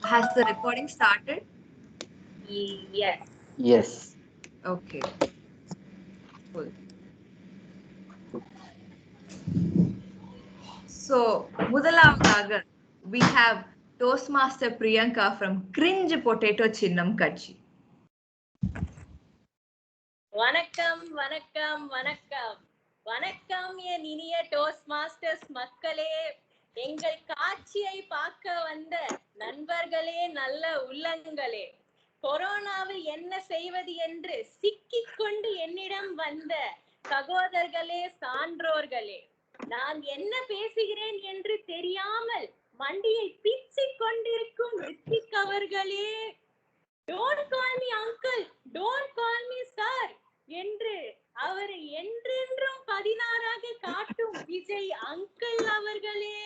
Has the recording started? Yes. Yes. Okay. Cool. So, முதலாவதாக we have Toastmaster Priyanka from Cringe Potato Chinnam Kachi. வணக்கம் வணக்கம் வணக்கம் வணக்கம் என் இனிய டோஸ்ட் மாஸ்டர்ஸ் மக்களே, எங்கள் காட்சியை பார்க்க வந்த நண்பர்களே, நல்ல உள்ளங்களே, கொரோனாவில் என்ன செய்வது என்று சிக்கிக் கொண்டு என்னிடம் வந்த சகோதரர்களே, சான்றோர்களே, நான் என்ன பேசுகிறேன் என்று தெரியாமல் மண்டியை பிச்சிக் கொண்டிருக்கும் ரித்திக் அவர்களே, don't call me uncle, don't call me sir என்று அவரை என்றென்றும் 16ஆக காட்டும் விஜய் அங்கிள் அவர்களே,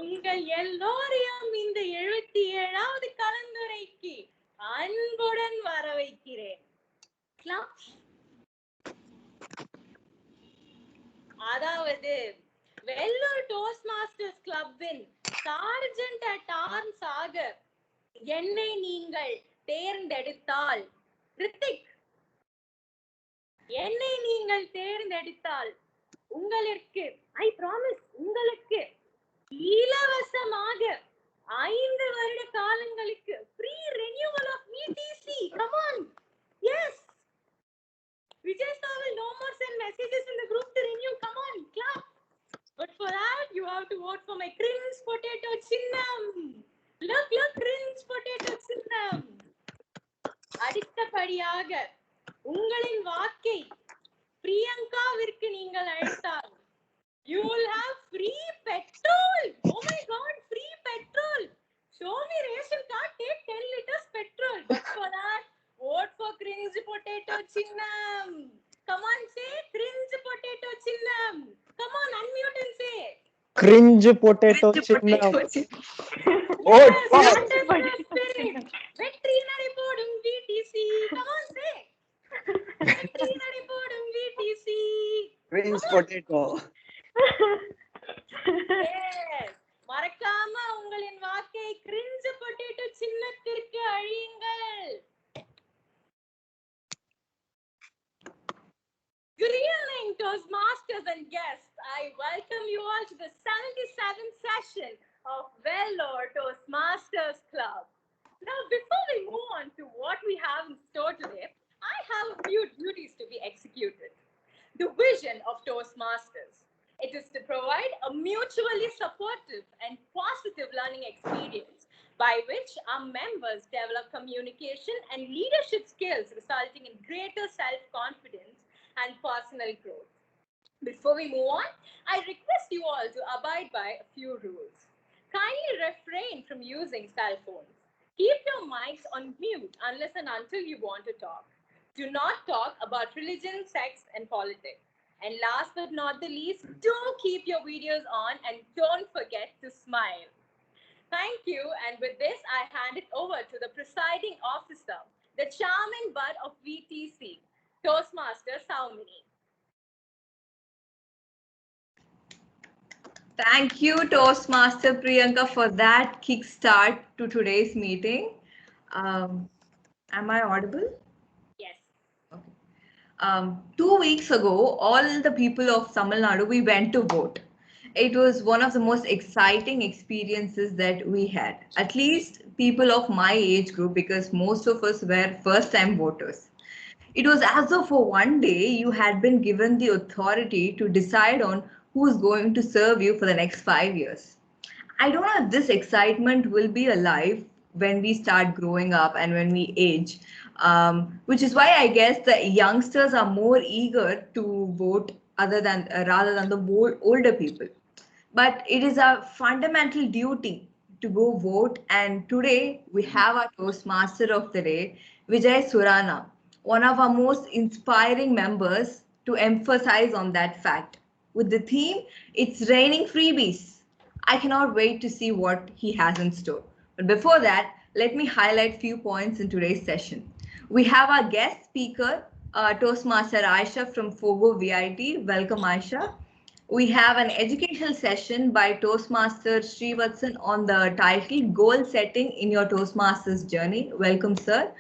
உங்கள் எல்லோரையும் இந்த 77வது கலந்துரைக்கு அன்புடன் வர வைக்கிறேன். அதாவது வெள்ளூர் டோஸ்ட் மாஸ்டர்ஸ் கிளப்பின் சார்ஜென்ட் அட் ஆர்ம்ஸ் ஆக என்னை நீங்கள் தேர்ந்தெடுத்தால், ரித்திக், என்னை நீங்கள் தேர்ந்தெடுத்தால் உங்களுக்கு ஐ ப்ராமிஸ் உங்களுக்கு இலவசமாக 5 வருட காலங்களுக்கு free renewal of VDC. Come on. Yes, Vijay sir will no more send messages in the group to renew. Come on, clap. But for that you have to vote for my cringe potato chinnam. Look, cringe potato chinnam. அடுத்தபடியாக உங்களின் வாக்கை பிரியங்காவிற்கு நீங்கள் அழைத்தால் you will have free petrol. Oh my god, free petrol. Show me ration card, take 10 liters petrol. But for that, vote for cringe potato chinnam. Come on, say cringe potato chinnam. Come on, unmute and say Cringe potato chinnam. Vote for. வெற்றி நடைபோடும் VDC. Come on, say வெற்றி நடைபோடும் VDC. Cringe potato. Yes. மறக்காம உங்களின் வாக்கை கிரிஞ்ச potato சின்னத்திற்கு அழியுங்கள். Good evening, Toastmasters and guests. I welcome you all to the 77th session of Vellore Toastmasters Club. Now, before we move on to what we have in store today, I have a few duties to be executed. The vision of Toastmasters. It is to provide a mutually supportive and positive learning experience by which our members develop communication and leadership skills, resulting in greater self-confidence and personal growth. Before we move on, I request you all to abide by a few rules. Kindly refrain from using cell phones. Keep your mics on mute unless and until you want to talk. Do not talk about religion, sex, and politics. And last but not the least, do keep your videos on and don't forget to smile. Thank you. And with this, I hand it over to the presiding officer, the charming bud of VTC, Toastmaster Saumini. Thank you, Toastmaster Priyanka, for that kickstart to today's meeting. Am I audible? Yes. Okay. 2 weeks ago, all the people of Tamil Nadu, we went to vote. It was one of the most exciting experiences that we had, at least people of my age group, because most of us were first-time voters. It was as though for one day you had been given the authority to decide on who's going to serve you for the next 5 years. I don't know if this excitement will be alive when we start growing up and when we age, which is why I guess the youngsters are more eager to vote rather than the older people. But it is a fundamental duty to go vote, and today we have our Toastmaster of the day, Vijay Surana, one of our most inspiring members, to emphasize on that fact. With the theme, It's Raining Freebies. I cannot wait to see what he has in store. But before that, let me highlight few points in today's session. We have our guest speaker, Toastmaster Aisha from Fogo VIT. Welcome, Aisha. We have an educational session by Toastmaster Srivatsan on the title Goal Setting in Your Toastmasters Journey. Welcome, sir.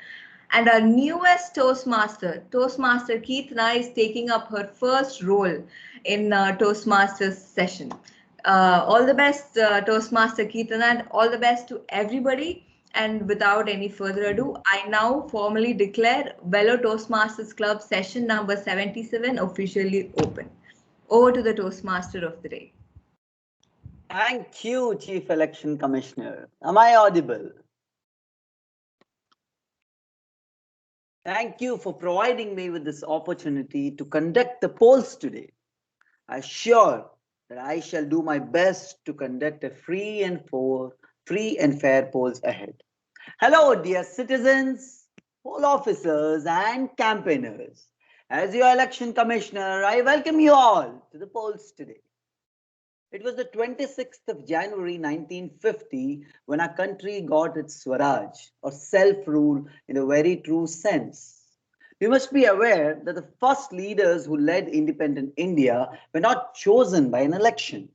And our newest Toastmaster Keetna, is taking up her first role in Toastmasters session. All the best, Toastmaster Keetna, and all the best to everybody. And without any further ado, I now formally declare Velo Toastmasters Club session number 77 officially open. Over to the Toastmaster of the day. Thank you, Chief Election Commissioner. Am I audible? Thank you for providing me with this opportunity to conduct the polls today. I assure that I shall do my best to conduct a free and fair polls ahead. Hello, dear citizens, poll officers, and campaigners. As your election commissioner, I welcome you all to the polls today. It was the 26th of January 1950 when our country got its Swaraj, or self-rule in a very true sense. We must be aware that the first leaders who led independent India were not chosen by an election,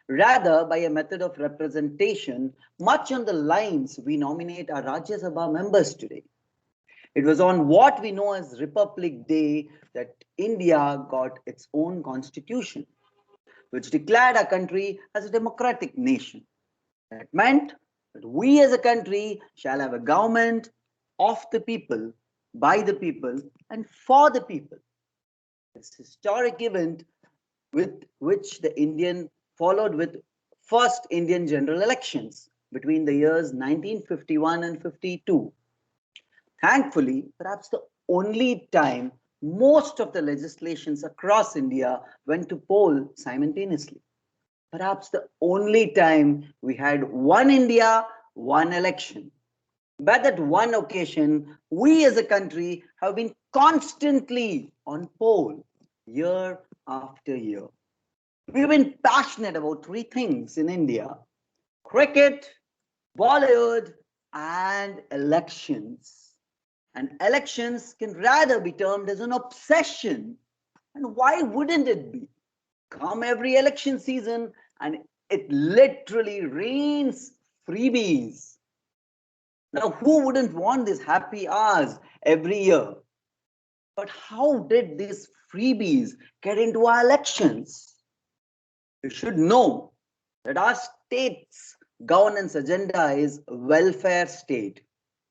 rather by a method of representation much on the lines we nominate our Rajya Sabha members today. It was on what we know as Republic Day that India got its own constitution, which declared our country as a democratic nation. That meant that we as a country shall have a government of the people, by the people, and for the people. This historic event with which the Indian followed with first Indian general elections between the years 1951 and 52. Thankfully, perhaps the only time most of the legislations across India went to poll simultaneously. Perhaps the only time we had one India, one election. By that one occasion, we as a country have been constantly on poll year after year. We've been passionate about three things in India: cricket, Bollywood, and elections. And elections can rather be termed as an obsession. And why wouldn't it be? Come every election season, and it literally rains freebies. Now, who wouldn't want these happy hours every year? But how did these freebies get into our elections? You should know that our state's governance agenda is welfare state,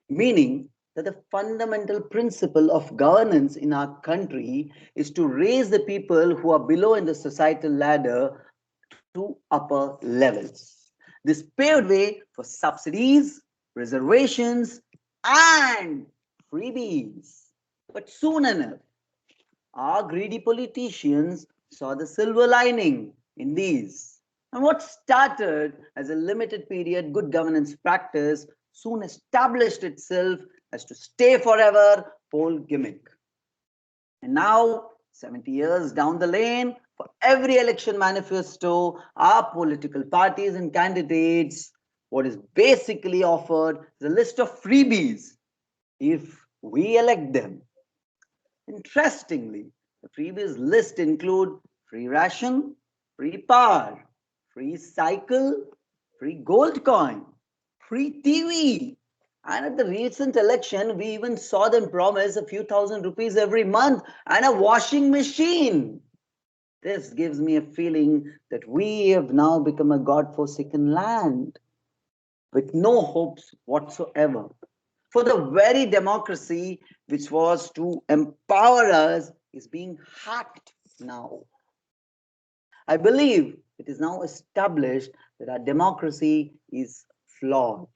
meaning that the fundamental principle of governance in our country is to raise the people who are below in the societal ladder to upper levels. This paved way for subsidies, reservations, and freebies. But soon enough, our greedy politicians saw the silver lining in these. And what started as a limited period good governance practice soon established itself as to stay forever poll gimmick. And now, 70 years down the lane, for every election manifesto, our political parties and candidates, what is basically offered is a list of freebies if we elect them. Interestingly, the freebies list include free ration, free power, free cycle, free gold coin, free TV. And at the recent election, we even saw them promise a few thousand rupees every month and a washing machine. This gives me a feeling that we have now become a God-forsaken land with no hopes whatsoever. For the very democracy which was to empower us is being hacked now. I believe it is now established that our democracy is flawed.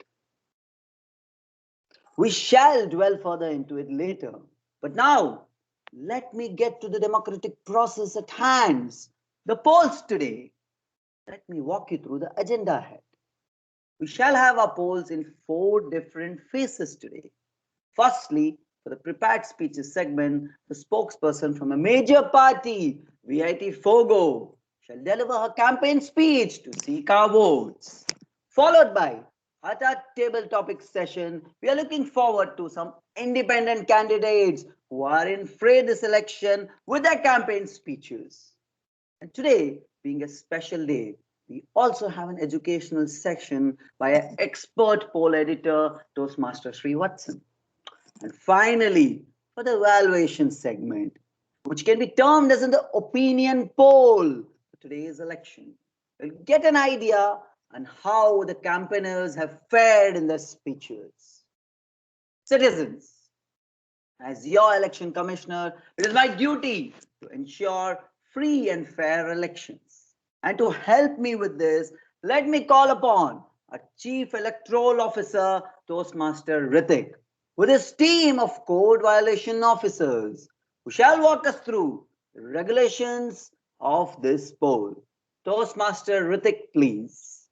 We shall dwell further into it later. But now, let me get to the democratic process at hand. The polls today. Let me walk you through the agenda ahead. We shall have our polls in 4 different phases today. Firstly, for the prepared speeches segment, the spokesperson from a major party, VIT Fogo, shall deliver her campaign speech to seek our votes. Followed by at our table topic session, we are looking forward to some independent candidates who are in fray this election with their campaign speeches. And today, being a special day, we also have an educational section by an expert poll editor, Toastmaster Sri Watson. And finally, for the evaluation segment, which can be termed as the opinion poll for today's election, we'll get an idea on how the campaigners have fared in their speeches. Citizens, as your election commissioner, it is my duty to ensure free and fair elections. And to help me with this, let me call upon our Chief Electoral Officer, Toastmaster Ritik, with his team of code violation officers, who shall walk us through the regulations of this poll. Toastmaster Ritik, please.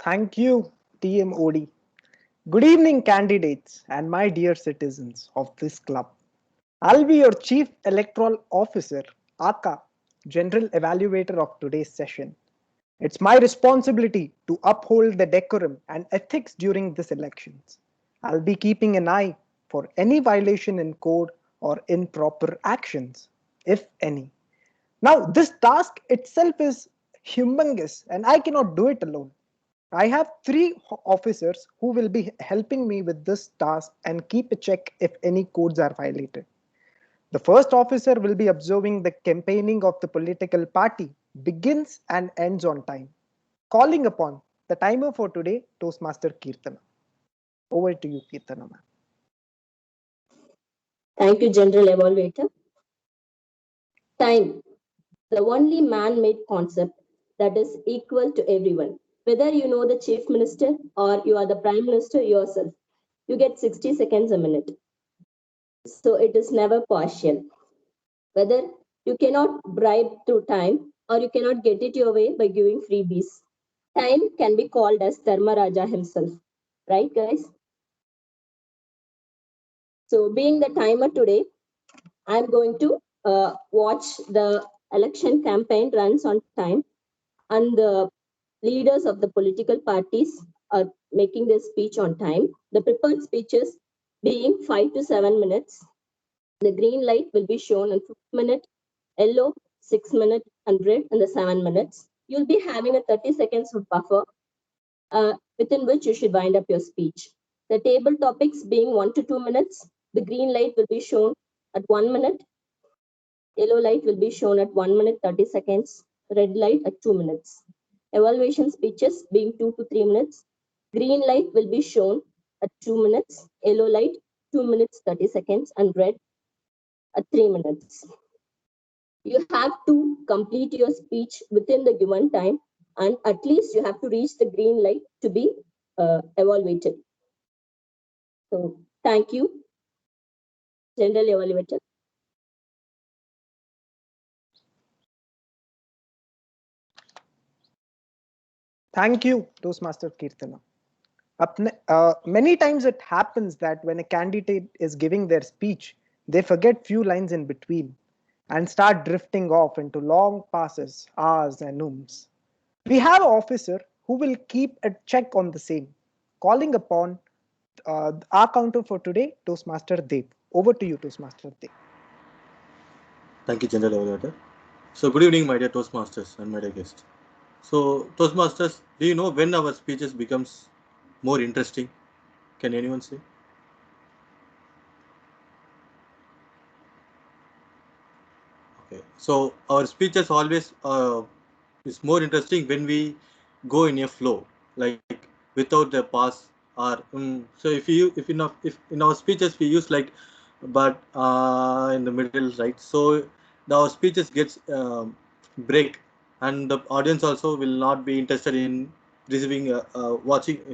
Thank you, TMOD. Good evening, candidates and my dear citizens of this club. I'll be your Chief Electoral Officer, AKA, General Evaluator of today's session. It's my responsibility to uphold the decorum and ethics during this elections. I'll be keeping an eye for any violation in code or improper actions, if any. Now, this task itself is humongous and I cannot do it alone. I have three officers who will be helping me with this task and keep a check if any codes are violated. The first officer will be observing the campaigning of the political party begins and ends on time. Calling upon the timer for today, Toastmaster Kirtana. Over to you, Kirtana, ma'am. Thank you, General Evaluator. Time, the only man-made concept that is equal to everyone. Whether you know the Chief Minister or you are the Prime Minister yourself, you get 60 seconds a minute. So it is never partial. Whether you cannot bribe through time or you cannot get it your way by giving freebies. Time can be called as Dharmaraja himself. Right, guys? So being the timer today, I'm going to watch the election campaign runs on time, and the leaders of the political parties are making their speech on time. The prepared speeches being 5 to 7 minutes. The green light will be shown in 5 minutes, yellow 6 minutes, and red in the 7 minutes. You'll be having a 30 seconds of buffer within which you should wind up your speech. The table topics being 1 to 2 minutes. The green light will be shown at 1 minute. Yellow light will be shown at 1 minute 30 seconds. Red light at 2 minutes. Evaluation speeches being 2 to 3 minutes. Green light will be shown at 2 minutes. Yellow light 2 minutes 30 seconds, and red at 3 minutes. You have to complete your speech within the given time, and at least you have to reach the green light to be evaluated. So thank you, General Evaluator. Thank you, Toastmaster Kirtana. Many times it happens that when a candidate is giving their speech, they forget few lines in between and start drifting off into long passes, ahs and ums. We have an officer who will keep a check on the same, calling upon our counter for today, Toastmaster Dev. Over to you, Toastmaster Dev. Thank you, General Evaluator. So good evening, my dear Toastmasters and my dear guests. So Toastmasters, do you know when our speeches becomes more interesting? Can anyone say? Okay. So our speeches always is more interesting when we go in a flow, like without the pause or so if in our speeches we use like but in the middle, right? So our speeches gets break, and the audience also will not be interested in receiving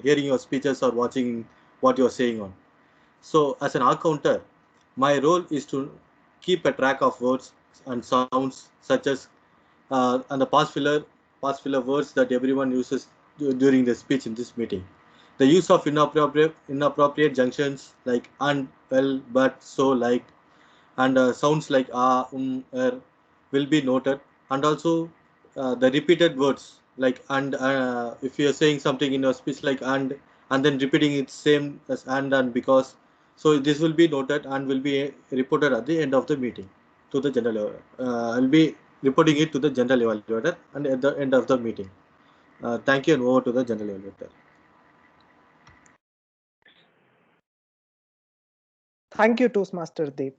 hearing your speeches or watching what you're saying on. So as an counter, my role is to keep a track of words and sounds such as and the past filler words that everyone uses during the speech in this meeting. The use of inappropriate junctions like and, well, but, so, like, and sounds like will be noted, and also the repeated words like and if you are saying something in your speech like and then repeating it same as and because, so this will be noted and will be reported at the end of the meeting. to the general. I'll be reporting it to the general evaluator, and at the end of the meeting. Thank you, and over to the general evaluator. Thank you, Toastmaster Dev.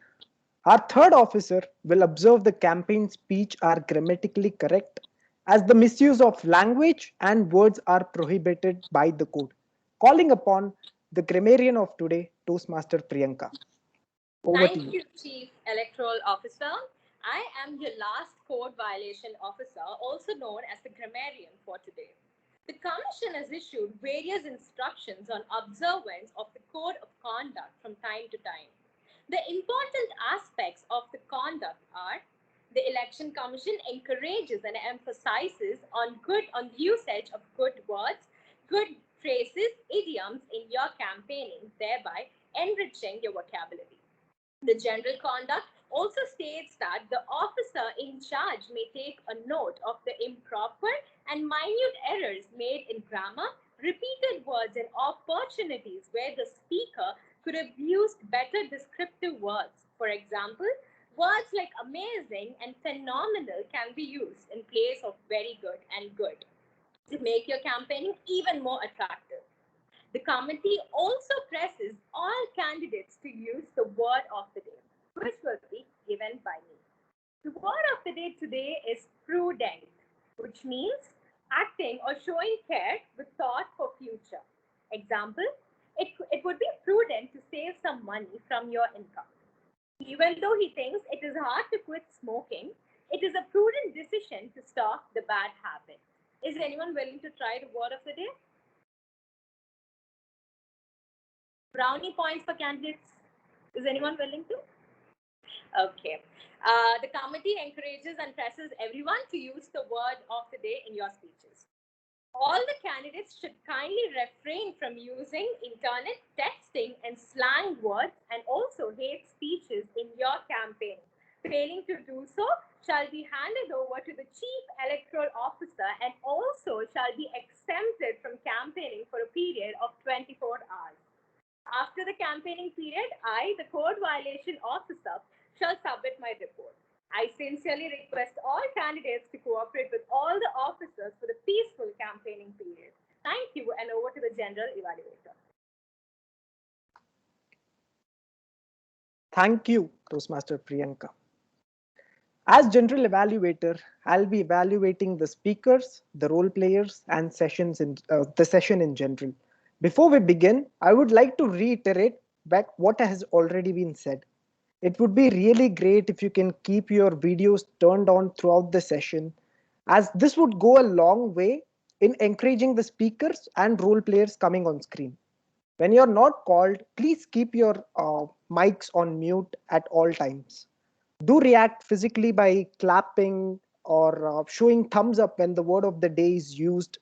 Our third officer will observe the campaign speech are grammatically correct, as the misuse of language and words are prohibited by the code. Calling upon the grammarian of today, Toastmaster Priyanka. Over to Thank you. you, Chief Electoral Officer. I am your last code violation officer, also known as the grammarian for today. The Commission has issued various instructions on observance of the Code of Conduct from time to time. The important aspects of the conduct are: the Election Commission encourages and emphasizes on the usage of good words, good phrases, idioms in your campaigning, thereby enriching your vocabulary. The general conduct also states that the officer in charge may take a note of the improper and minute errors made in grammar, repeated words, and opportunities where the speaker could have used better descriptive words. For example, words like amazing and phenomenal can be used in place of very good and good to make your campaigning even more attractive. The committee also presses all candidates to use the word of the day, which will be given by me. The word of the day today is prudent, which means acting or showing care with thought for future. Example, it would be prudent to save some money from your income. Even though he thinks it is hard to quit smoking, it is a prudent decision to stop the bad habit. Is anyone willing to try the word of the day? Brownie points for candidates. Is anyone willing to? Okay. The committee encourages and presses everyone to use the word of the day in your speeches. All the candidates should kindly refrain from using internet, texting, and slang words, and also hate speeches in your campaign. Failing to do so shall be handed over to the Chief Electoral Officer and also shall be exempted from campaigning for a period of 24 hours. After the campaigning period, I, the code violation officer, shall submit my report. I sincerely request all candidates to cooperate with all the officers for the peaceful campaigning period. Thank you, and over to the general evaluator. Thank you, Toastmaster Priyanka. As general evaluator, I'll be evaluating the speakers, the role players, and the session in general. Before we begin, I would like to reiterate back what has already been said. It would be really great if you can keep your videos turned on throughout the session, as this would go a long way in encouraging the speakers and role players coming on screen. When you're not called, please keep your mics on mute at all times. Do react physically by clapping or showing thumbs up when the word of the day is used,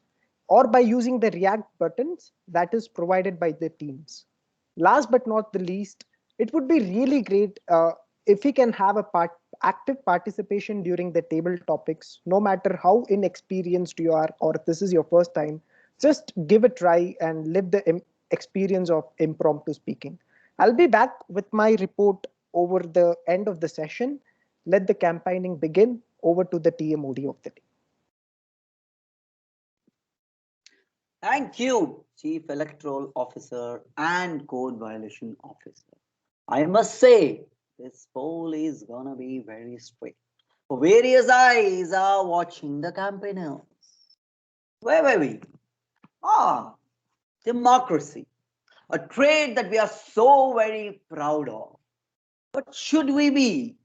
or by using the react buttons that is provided by the teams. Last but not the least, it would be really great if we can have active participation during the table topics, no matter how inexperienced you are or if this is your first time. Just give a try and live the experience of impromptu speaking. I'll be back with my report over the end of the session. Let the campaigning begin. Over to the TMOD of the day. Thank you, Chief Electoral Officer and Code Violation Officer. I must say, this poll is gonna be very strict. For various eyes are watching the campaigners. Where were we? Democracy, a trait that we are so very proud of. But should we be?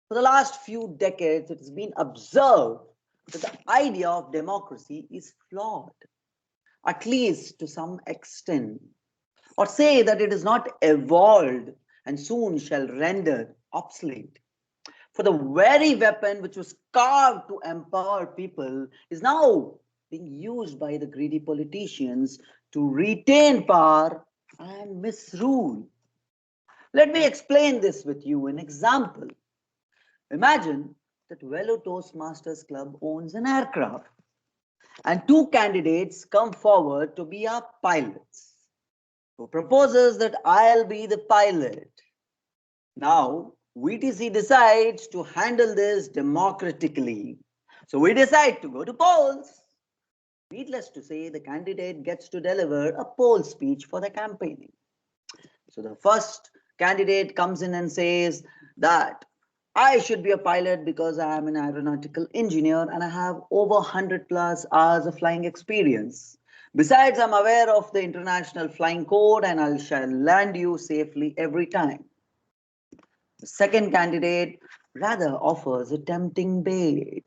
For the last few decades, it has been observed that the idea of democracy is flawed, at least to some extent, or say that it is not evolved and soon shall render obsolete. For the very weapon which was carved to empower people is now being used by the greedy politicians to retain power and misrule. Let me explain this with you in example. Imagine that Velo Toastmasters Club owns an aircraft and two candidates come forward to be our pilots. Who proposes that I'll be the pilot. Now, VTC decides to handle this democratically. So we decide to go to polls. Needless to say, the candidate gets to deliver a poll speech for the campaigning. So the first candidate comes in and says that I should be a pilot because I am an aeronautical engineer and I have over 100 plus hours of flying experience. Besides, I'm aware of the International Flying Code and I shall land you safely every time. The second candidate rather offers a tempting bait.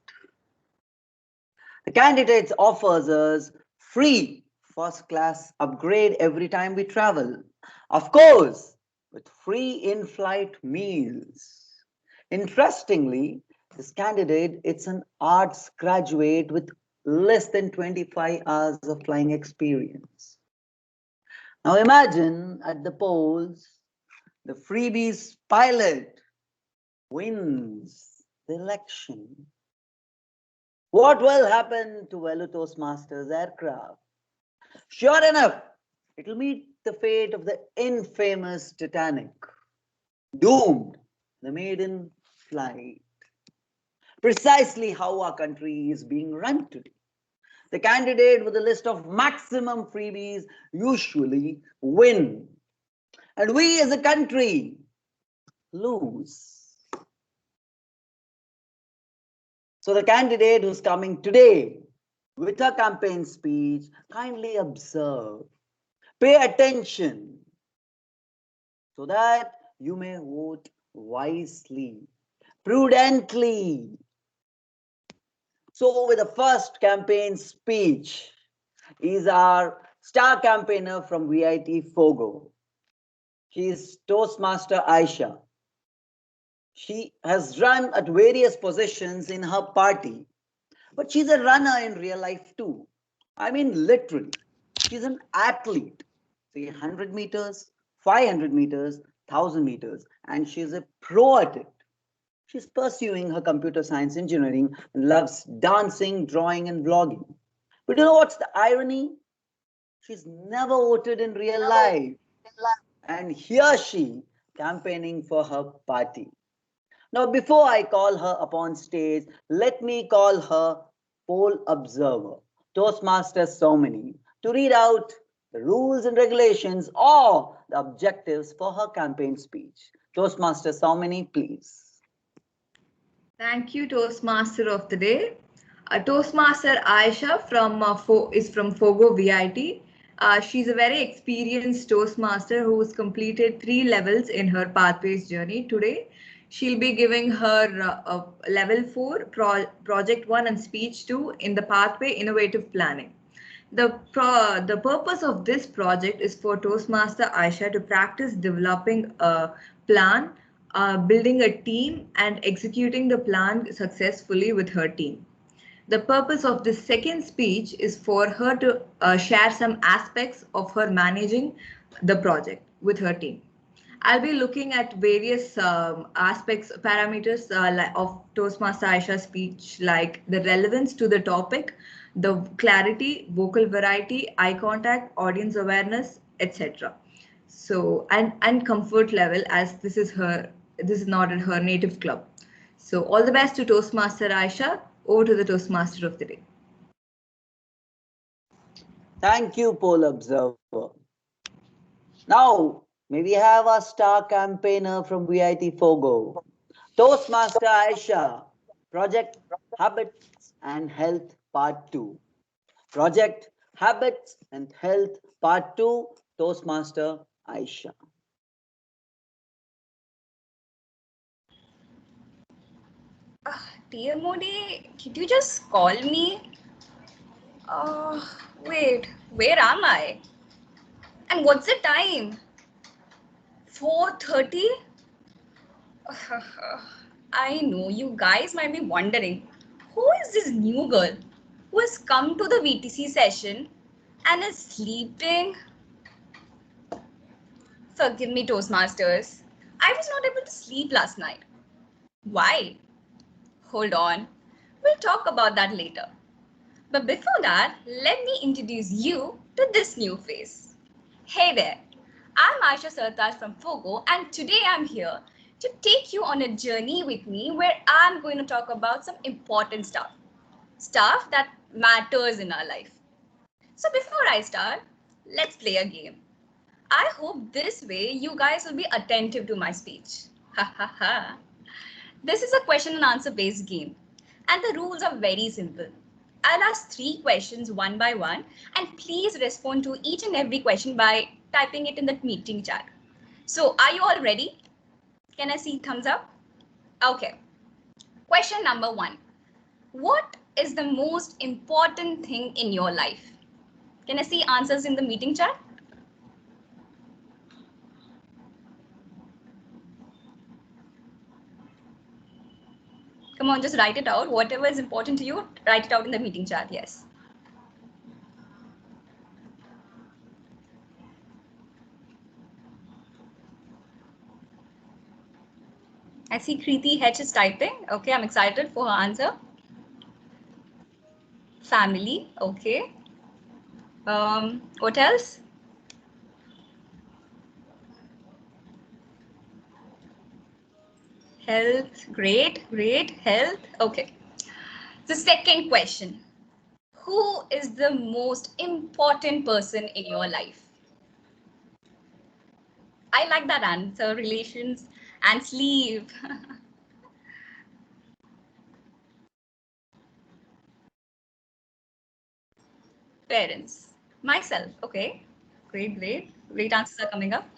The candidate offers us free first class upgrade every time we travel. Of course, with free in-flight meals. Interestingly, this candidate is an arts graduate with less than 25 hours of flying experience. Now imagine at the polls, the freebies pilot wins the election. What will happen to Velu Toastmasters aircraft? Sure enough, it will meet the fate of the infamous Titanic, doomed the maiden flight. Precisely how our country is being run today. The candidate with a list of maximum freebies usually win. And we as a country lose. So the candidate who's coming today with her campaign speech, kindly observe, pay attention so that you may vote wisely, prudently. So with the first campaign speech is our star campaigner from VIT Fogo. She is Toastmaster Aisha. She has run at various positions in her party, but she's a runner in real life too. I mean, literally. She's an athlete. Say 100 meters, 500 meters, 1000 meters, and she's a pro at it. She's pursuing her computer science engineering and loves dancing, drawing, and vlogging. But you know what's the irony? She's never voted in real life. And here she campaigning for her party. Now, before I call her upon stage, let me call her poll observer, Toastmaster Somini, to read out the rules and regulations or the objectives for her campaign speech. Toastmaster Somini, please. Thank you, Toastmaster of the day. Toastmaster Aisha is from Fogo VIT. She's a very experienced Toastmaster who has completed 3 levels in her Pathways journey. Today, she'll be giving her level 4, project 1 and speech 2 in the Pathway Innovative Planning. The purpose of this project is for Toastmaster Aisha to practice developing a plan, building a team, and executing the plan successfully with her team. The purpose of this second speech is for her to share some aspects of her managing the project with her team. I'll be looking at various aspects, parameters of Toastmaster Aisha's speech, like the relevance to the topic, the clarity, vocal variety, eye contact, audience awareness, etc. So, and comfort level, as this is not her native club. So all the best to Toastmaster Aisha. Over to the Toastmaster of the day. Thank you, poll observer. Now, may we have a star campaigner from VIT Fogo, Toastmaster Aisha, Project Habits and Health Part 2. Project Habits and Health Part 2, Toastmaster Aisha. Dear Modi, did you just call me? Wait, where am I? And what's the time? 4:30? I know you guys might be wondering, who is this new girl who has come to the VTC session and is sleeping? Forgive me, Toastmasters. I was not able to sleep last night. Why? Hold on. We'll talk about that later. But before that, let me introduce you to this new face. Hey there, I'm Aisha Sartaj from Fogo, and today I'm here to take you on a journey with me where I'm going to talk about some important stuff that matters in our life. So before I start, let's play a game. I hope this way you guys will be attentive to my speech. Ha ha ha. This is a question and answer based game, and the rules are very simple. I'll ask 3 questions one by one, and please respond to each and every question by typing it in the meeting chat. So, are you all ready? Can I see thumbs up? Okay. Question number 1. What is the most important thing in your life? Can I see answers in the meeting chat? Come on, just write it out. Whatever is important to you, write it out in the meeting chat. Yes. I see Kriti H is typing. Okay, I'm excited for her answer. Family. Okay. What else? Health. Great, great. Health. Okay. The second question. Who is the most important person in your life? I like that answer. Relations and sleep. Parents. Myself. Okay. Great, great. Great answers are coming up.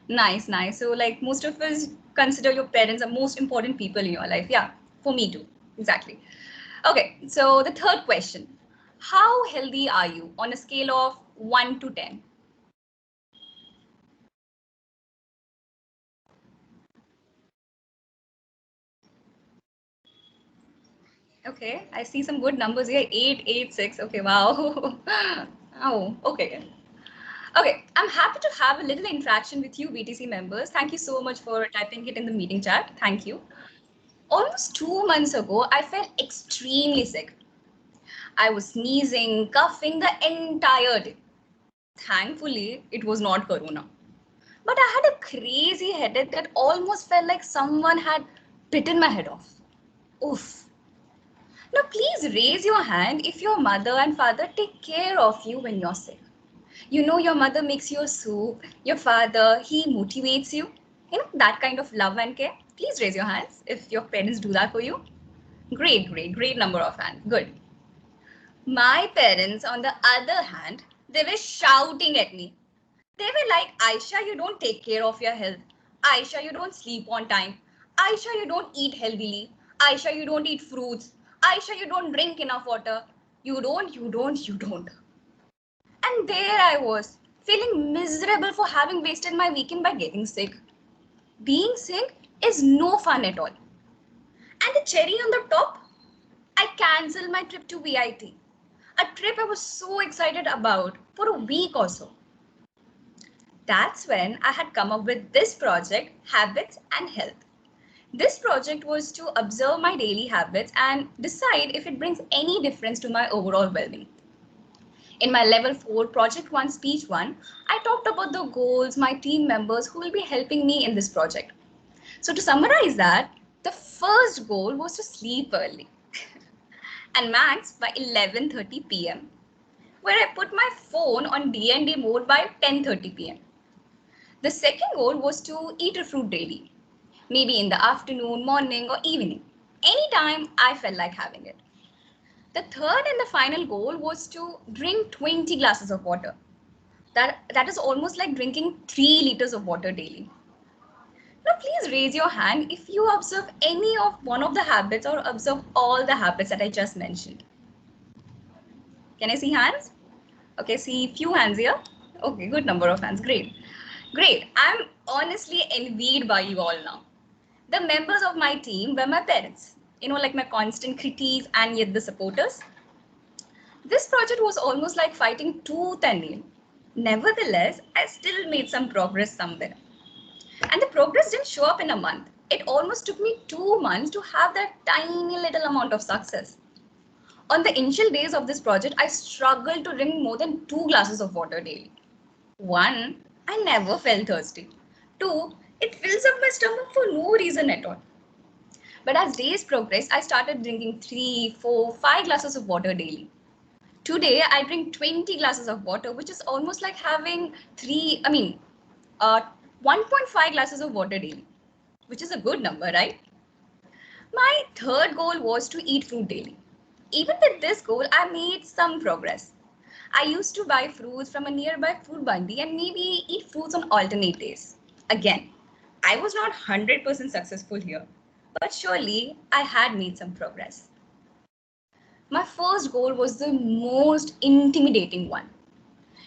Nice, nice. So like most of us consider your parents the most important people in your life. Yeah, for me too. Exactly. Okay, so the third question. How healthy are you on a scale of 1 to 10? Okay, I see some good numbers here. 8, 8, 6. Okay, wow. Oh, okay. Okay, I'm happy to have a little interaction with you, BTC members. Thank you so much for typing it in the meeting chat. Thank you. Almost 2 months ago, I felt extremely sick. I was sneezing, coughing the entire day. Thankfully, it was not corona. But I had a crazy headache that almost felt like someone had bitten my head off. Oof. Now, please raise your hand if your mother and father take care of you when you're sick. You know, your mother makes you soup, your father, he motivates you. You know, that kind of love and care. Please raise your hands if your parents do that for you. Great, great, great number of hands. Good. My parents, on the other hand, they were shouting at me. They were like, Aisha, you don't take care of your health. Aisha, you don't sleep on time. Aisha, you don't eat healthily. Aisha, you don't eat fruits. Aisha, you don't drink enough water. You don't. And there I was, feeling miserable for having wasted my weekend by getting sick. Being sick is no fun at all. And the cherry on the top, I cancelled my trip to VIT. A trip I was so excited about for a week or so. That's when I had come up with this project, Habits and Health. This project was to observe my daily habits and decide if it brings any difference to my overall well-being. In my level 4 project 1 speech 1, I talked about the goals, my team members who will be helping me in this project. So to summarize that, the first goal was to sleep early and max by 11:30 p.m. where I put my phone on DND mode by 10:30 p.m. The second goal was to eat a fruit daily, maybe in the afternoon, morning, or evening, anytime I felt like having it. The third and the final goal was to drink 20 glasses of water. That is almost like drinking 3 liters of water daily. Now, please raise your hand if you observe any of one of the habits or observe all the habits that I just mentioned. Can I see hands? Okay, see few hands here. Okay, good number of hands. Great. Great. I'm honestly envied by you all now. The members of my team were my parents, you know, like my constant critiques and yet the supporters. This project was almost like fighting tooth and nail. Nevertheless, I still made some progress somewhere. And the progress didn't show up in a month. It almost took me 2 months to have that tiny little amount of success. On the initial days of this project, I struggled to drink more than 2 glasses of water daily. 1, I never felt thirsty. 2, It fills up my stomach for no reason at all. But as days progressed, I started drinking 3, 4, 5 glasses of water daily. Today, I drink 20 glasses of water, which is almost like having 1.5 glasses of water daily, which is a good number, right? My third goal was to eat fruit daily. Even with this goal, I made some progress. I used to buy fruits from a nearby fruit bandi and maybe eat fruits on alternate days. Again, I was not 100% successful here, but surely I had made some progress. My first goal was the most intimidating one.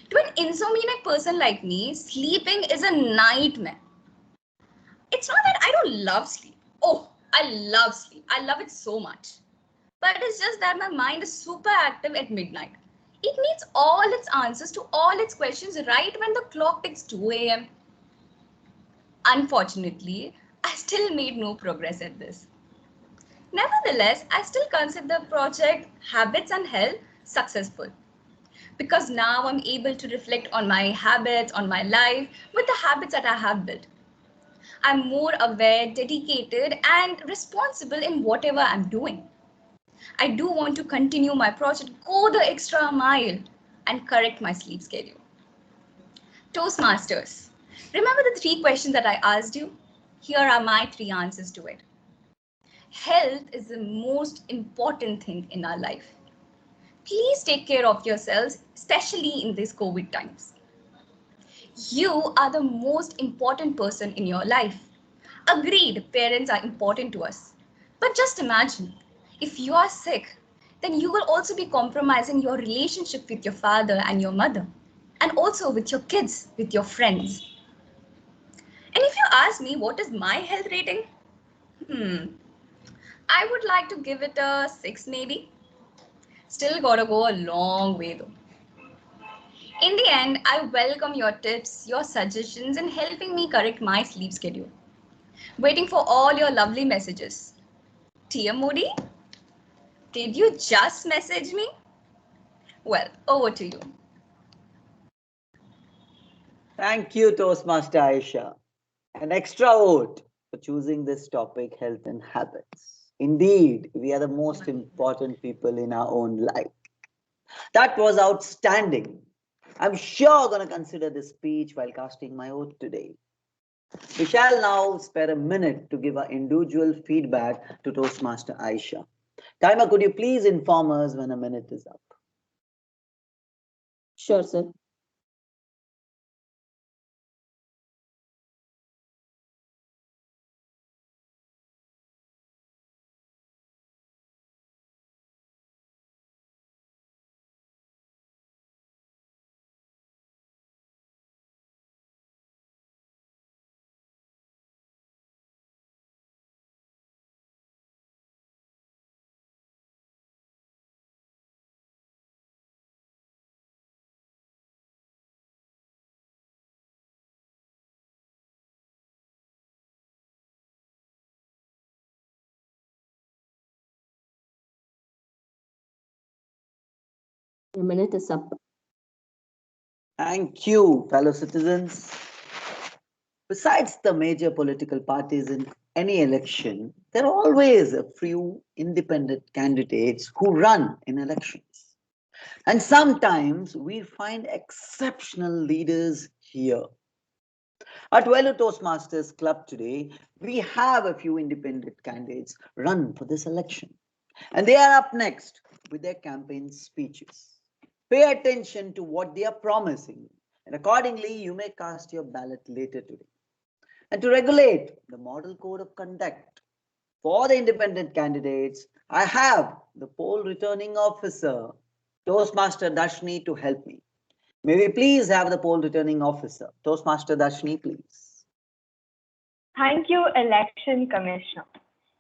To an insomniac person like me, sleeping is a nightmare. It's not that I don't love sleep. Oh, I love sleep. I love it so much. But it's just that my mind is super active at midnight. It needs all its answers to all its questions right when the clock ticks 2 a.m. Unfortunately, I still made no progress at this. Nevertheless, I still consider the project Habits and Health successful because now I'm able to reflect on my habits, on my life with the habits that I have built. I'm more aware, dedicated, and responsible in whatever I'm doing. I do want to continue my project, go the extra mile, and correct my sleep schedule. Toastmasters. Remember the 3 questions that I asked you? Here are my 3 answers to it. Health is the most important thing in our life. Please take care of yourselves, especially in these COVID times. You are the most important person in your life. Agreed, parents are important to us. But just imagine, if you are sick, then you will also be compromising your relationship with your father and your mother, and also with your kids, with your friends. And if you ask me what is my health rating, I would like to give it a 6 maybe. Still gotta go a long way though. In the end, I welcome your tips, your suggestions in helping me correct my sleep schedule. Waiting for all your lovely messages. Tia Modi, did you just message me? Well, over to you. Thank you, Toastmaster Aisha. An extra vote for choosing this topic, health and habits. Indeed, we are the most important people in our own life. That was outstanding. I'm sure going to consider this speech while casting my vote today. We shall now spare a minute to give our individual feedback to Toastmaster Aisha. Timer, could you please inform us when a minute is up? Sure, sir. Your minute is up. Thank you, fellow citizens. Besides the major political parties in any election, there are always a few independent candidates who run in elections. And sometimes we find exceptional leaders here. At Velu Toastmasters Club today, we have a few independent candidates run for this election. And they are up next with their campaign speeches. Pay attention to what they are promising, and accordingly, you may cast your ballot later today. And to regulate the model code of conduct for the independent candidates, I have the poll returning officer, Toastmaster Dashni, to help me. May we please have the poll returning officer, Toastmaster Dashni, please. Thank you, Election Commissioner.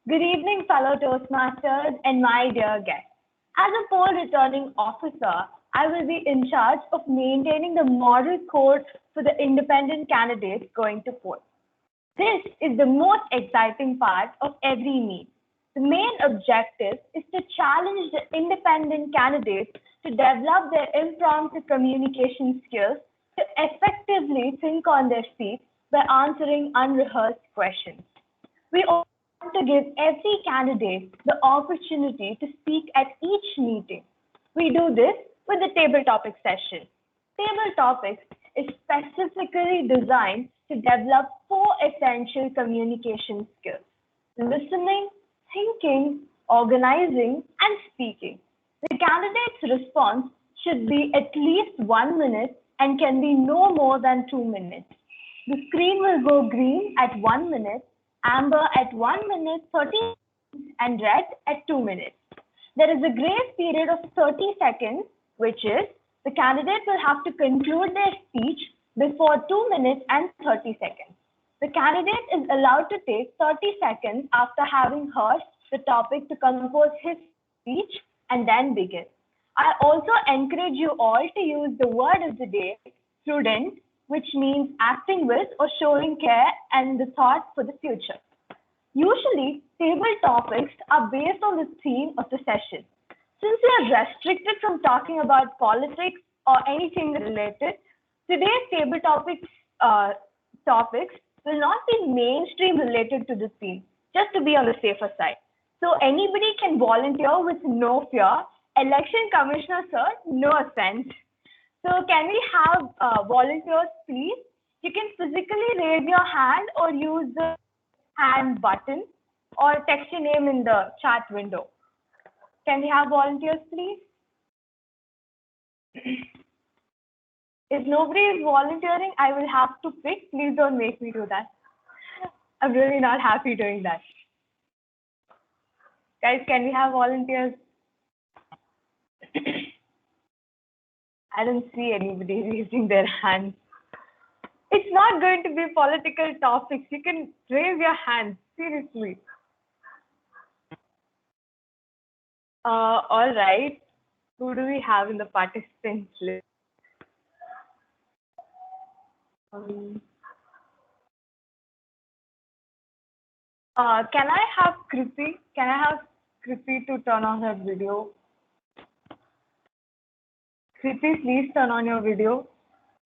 Good evening, fellow Toastmasters and my dear guests. As a poll returning officer, I will be in charge of maintaining the model code for the independent candidates going to poll. This is the most exciting part of every meet. The main objective is to challenge the independent candidates to develop their impromptu communication skills to effectively think on their feet by answering unrehearsed questions. We want to give every candidate the opportunity to speak at each meeting. We do this with the table topic session. Table topics is specifically designed to develop 4 essential communication skills: listening, thinking, organizing, and speaking. The candidate's response should be at least 1 minute and can be no more than 2 minutes. The screen will go green at 1 minute, amber at 1 minute 30 seconds, and red at 2 minutes. There is a grace period of 30 seconds, which is the candidate will have to conclude their speech before 2 minutes and 30 seconds. The candidate is allowed to take 30 seconds after having heard the topic to compose his speech and then begin. I also encourage you all to use the word of the day, prudent, which means acting with or showing care and the thought for the future. Usually, table topics are based on the theme of the session. Since we are restricted from talking about politics or anything related, today's table topics will not be mainstream related to the theme, just to be on the safer side. So anybody can volunteer with no fear. Election Commissioner, sir, no offense. So can we have volunteers, please? You can physically raise your hand or use the hand button or text your name in the chat window. Can we have volunteers, please? If nobody is volunteering, I will have to pick. Please don't make me do that. I'm really not happy doing that. Guys, can we have volunteers? I don't see anybody raising their hand. It's not going to be political topics. You can raise your hand, seriously. All right. Who do we have in the participants list? Can I have Kriti? Can I have Kriti to turn on her video? Kriti, please turn on your video.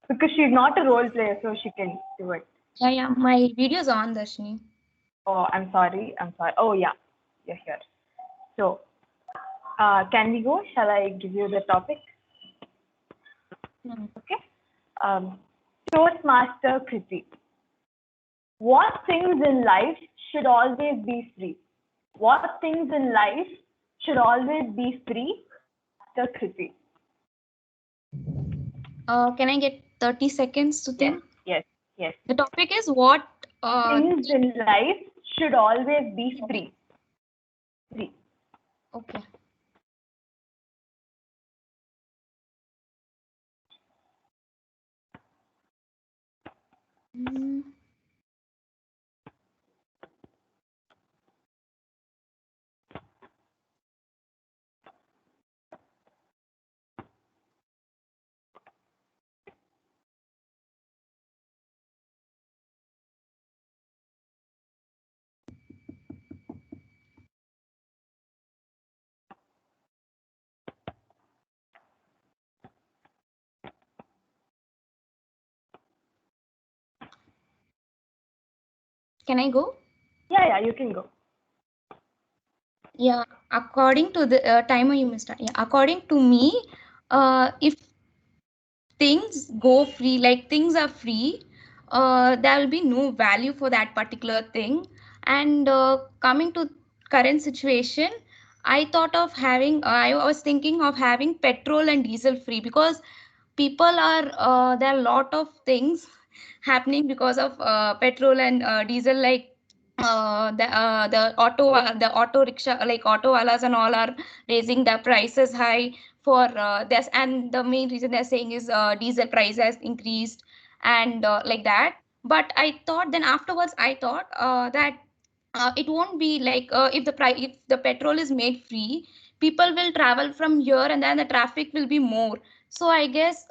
Because she's not a role player, so she can do it. Yeah, my video's on, Darshini. Oh, I'm sorry. Oh, yeah, you're here. So, can we go? Shall I give you the topic? No. Okay. Toastmaster Kriti. What things in life should always be free? What things in life should always be free? The Kriti. Can I get 30 seconds to think? Yes. The topic is what Things in life should always be free. Free. Okay. Can I go? Yeah, you can go. Yeah, according to the timer you missed. Yeah, according to me, if things go free, like things are free, there will be no value for that particular thing. And coming to current situation, I thought of having, I was thinking of having petrol and diesel free, because people are, there are a lot of things happening because of petrol and diesel, like the auto rickshaw, like auto walas and all are raising the prices high for this, and the main reason they're saying is diesel price has increased and like that. But I thought, then afterwards I thought that it won't be like if the petrol is made free, people will travel from here and then the traffic will be more. So I guess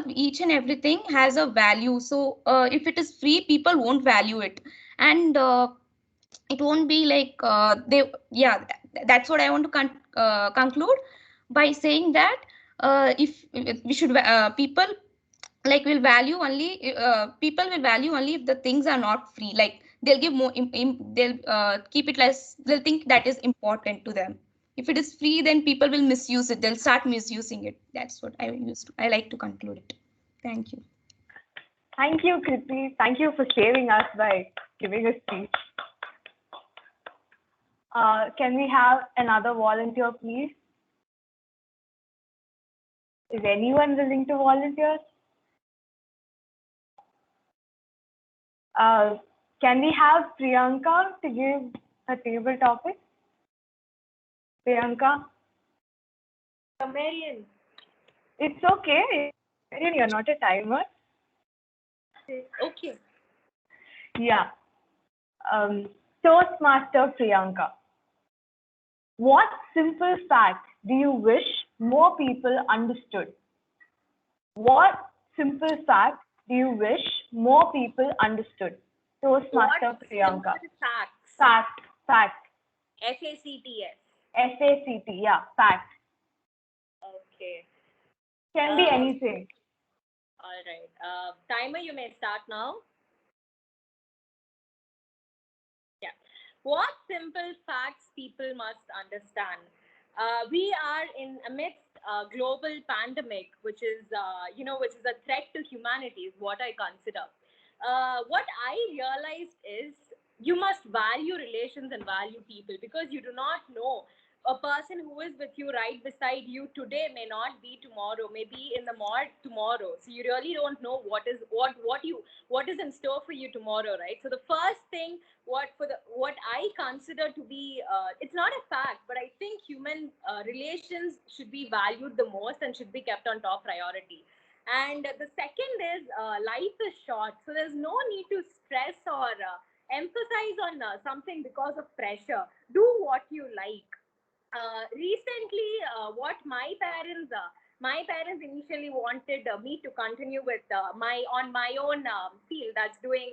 each and everything has a value. So if it is free, people won't value it, and it won't be like that's what I want to conclude by saying that if we should people like will value only people will value only if the things are not free. Like they'll give more they'll keep it less, they'll think that is important to them. If it is free, then people will misuse it, they'll start misusing it. That's what I like to conclude it. Thank you. Thank you, Kriti. Thank you for saving us by giving a speech. Can we have another volunteer, please? Is anyone willing to volunteer? Can we have Priyanka to give a table topic? Priyanka? Marian. It's okay. Marian, you're not a timer. Okay. Yeah. Toastmaster Priyanka. What simple fact do you wish more people understood? What simple fact do you wish more people understood? Toastmaster Priyanka. Facts. Fact. FACTS. FACT, yeah, fact. Okay. Can be anything. All right. Timer, you may start now. Yeah. What simple facts people must understand? We are in amidst a global pandemic, which is, which is a threat to humanity, is what I consider. What I realized is you must value relations and value people, because you do not know, a person who is with you right beside you today may not be tomorrow, maybe in the more tomorrow. So you really don't know what is in store for you tomorrow, right? So the first thing, what I consider to be, it's not a fact, but I think human relations should be valued the most and should be kept on top priority. And the second is, life is short, so there's no need to stress or emphasize on something because of pressure. Do what you like. Recently, what my parents initially wanted me to continue with my own field, that's doing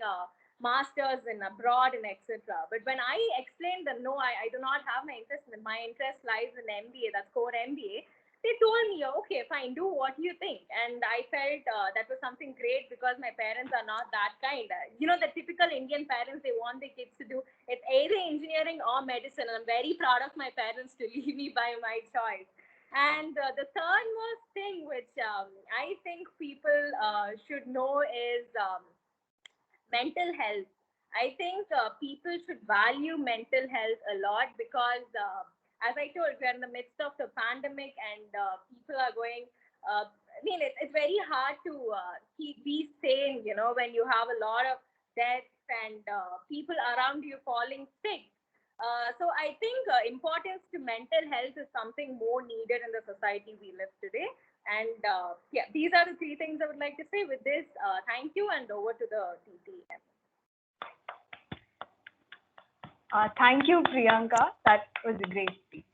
masters in abroad and etc. But when I explained that no, I do not have my interest in, my interest lies in MBA, that's core MBA, they told me, okay, fine, do what you think. And I felt that was something great, because my parents are not that kind. The typical Indian parents, they want their kids to do it's either engineering or medicine. And I'm very proud of my parents to leave me by my choice. And the third most thing, which I think people should know, is mental health. I think people should value mental health a lot, because, as I told, we're in the midst of the pandemic, and people are going. It's very hard to be sane, when you have a lot of deaths and people around you falling sick. So I think importance to mental health is something more needed in the society we live today. And yeah, these are the three things I would like to say. With this, thank you, and over to the TTM. Thank you, Priyanka. That was a great speech.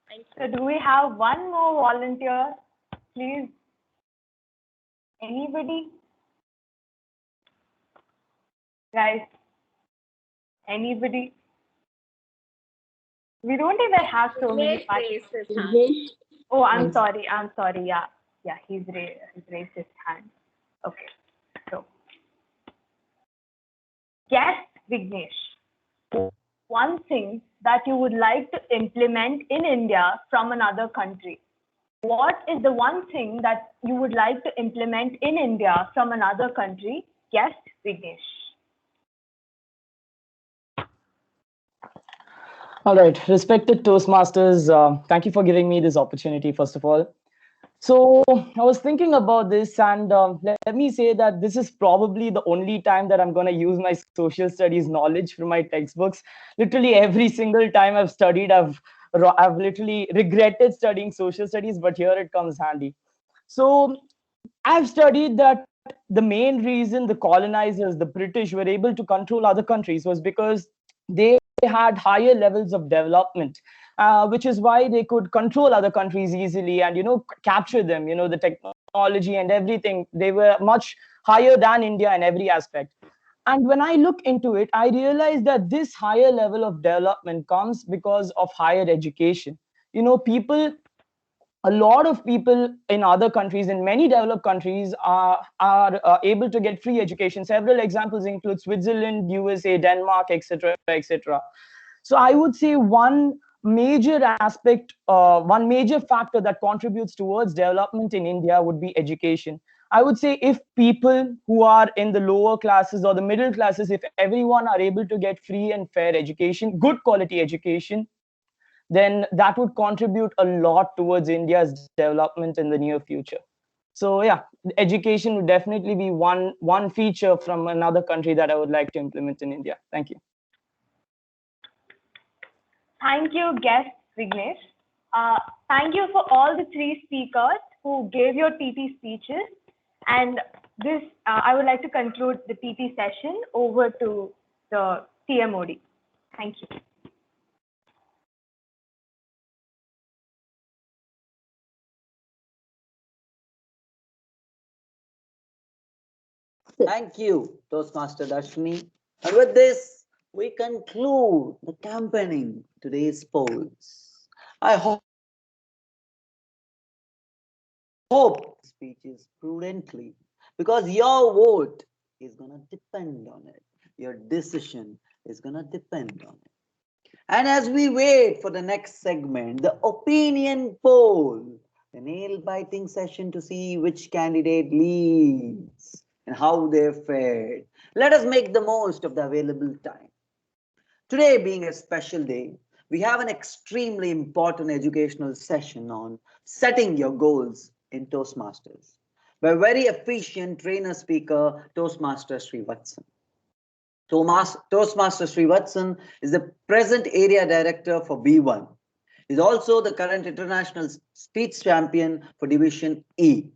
Thank you. So do we have one more volunteer, please? Anybody? Guys, anybody? We don't even have so many participants. Oh, I'm sorry. Yeah, he's raised his hand. Okay. So, guest Vignesh, one thing that you would like to implement in India from another country. What is the one thing that you would like to implement in India from another country? Guest Vignesh. All right, respected Toastmasters, thank you for giving me this opportunity, first of all. So I was thinking about this, and let me say that this is probably the only time that I'm going to use my social studies knowledge from my textbooks. Literally every single time I've studied, I've literally regretted studying social studies, but here it comes handy. So I've studied that the main reason the colonizers, the British, were able to control other countries was because they had higher levels of development, which is why they could control other countries easily and capture them. The technology and everything, they were much higher than India in every aspect. And when I look into it, I realize that this higher level of development comes because of higher education. People a lot of people in other countries, in many developed countries, are able to get free education. Several examples include Switzerland, USA, Denmark, etc., etc. So I would say one major aspect, one major factor that contributes towards development in India would be education. I would say if people who are in the lower classes or the middle classes, if everyone are able to get free and fair education, good quality education, then that would contribute a lot towards India's development in the near future. So yeah, education would definitely be one feature from another country that I would like to implement in India. Thank you. Thank you, guest Vignesh. Thank you for all the three speakers who gave your TP speeches. And this, I would like to conclude the TP session. Over to the TMOD. Thank you. Thank you, Toastmaster Darshini. And with this, we conclude the campaigning today's polls. I hope speeches prudently, because your vote is going to depend on it. Your decision is going to depend on it. And as we wait for the next segment, the opinion poll, the nail-biting session to see which candidate leads and how they've fared, let us make the most of the available time. Today being a special day, we have an extremely important educational session on setting your goals in Toastmasters by very efficient trainer speaker, Toastmaster Srivatsan. Toastmaster Srivatsan is the present area director for B1. He is also the current international speech champion for Division E.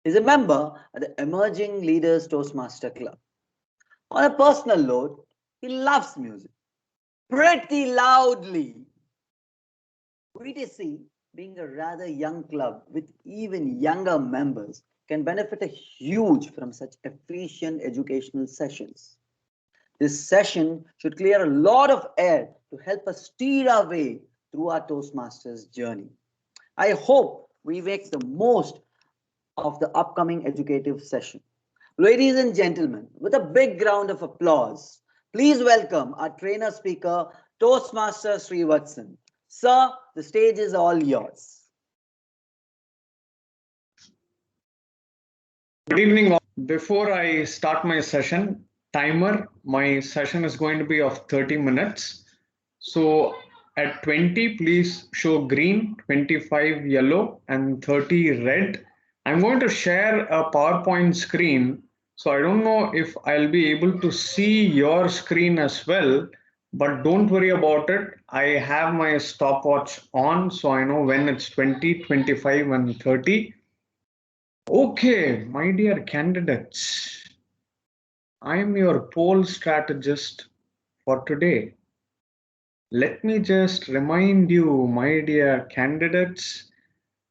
He is a member of the Emerging Leaders Toastmaster Club. On a personal note, he loves music pretty loudly. VTC, being a rather young club with even younger members, can benefit a huge from such efficient educational sessions. This session should clear a lot of air to help us steer our way through our Toastmasters journey. I hope we make the most of the upcoming educative session. Ladies and gentlemen, with a big round of applause, please welcome our trainer speaker, Toastmaster Srivatsan. Sir, the stage is all yours. Good evening. Before I start my session, my session is going to be of 30 minutes. So at 20, please show green, 25 yellow, and 30 red. I'm going to share a PowerPoint screen. So I don't know if I'll be able to see your screen as well, but don't worry about it. I have my stopwatch on, so I know when it's 20, 25, and 30. Okay, my dear candidates, I am your poll strategist for today. Let me just remind you, my dear candidates,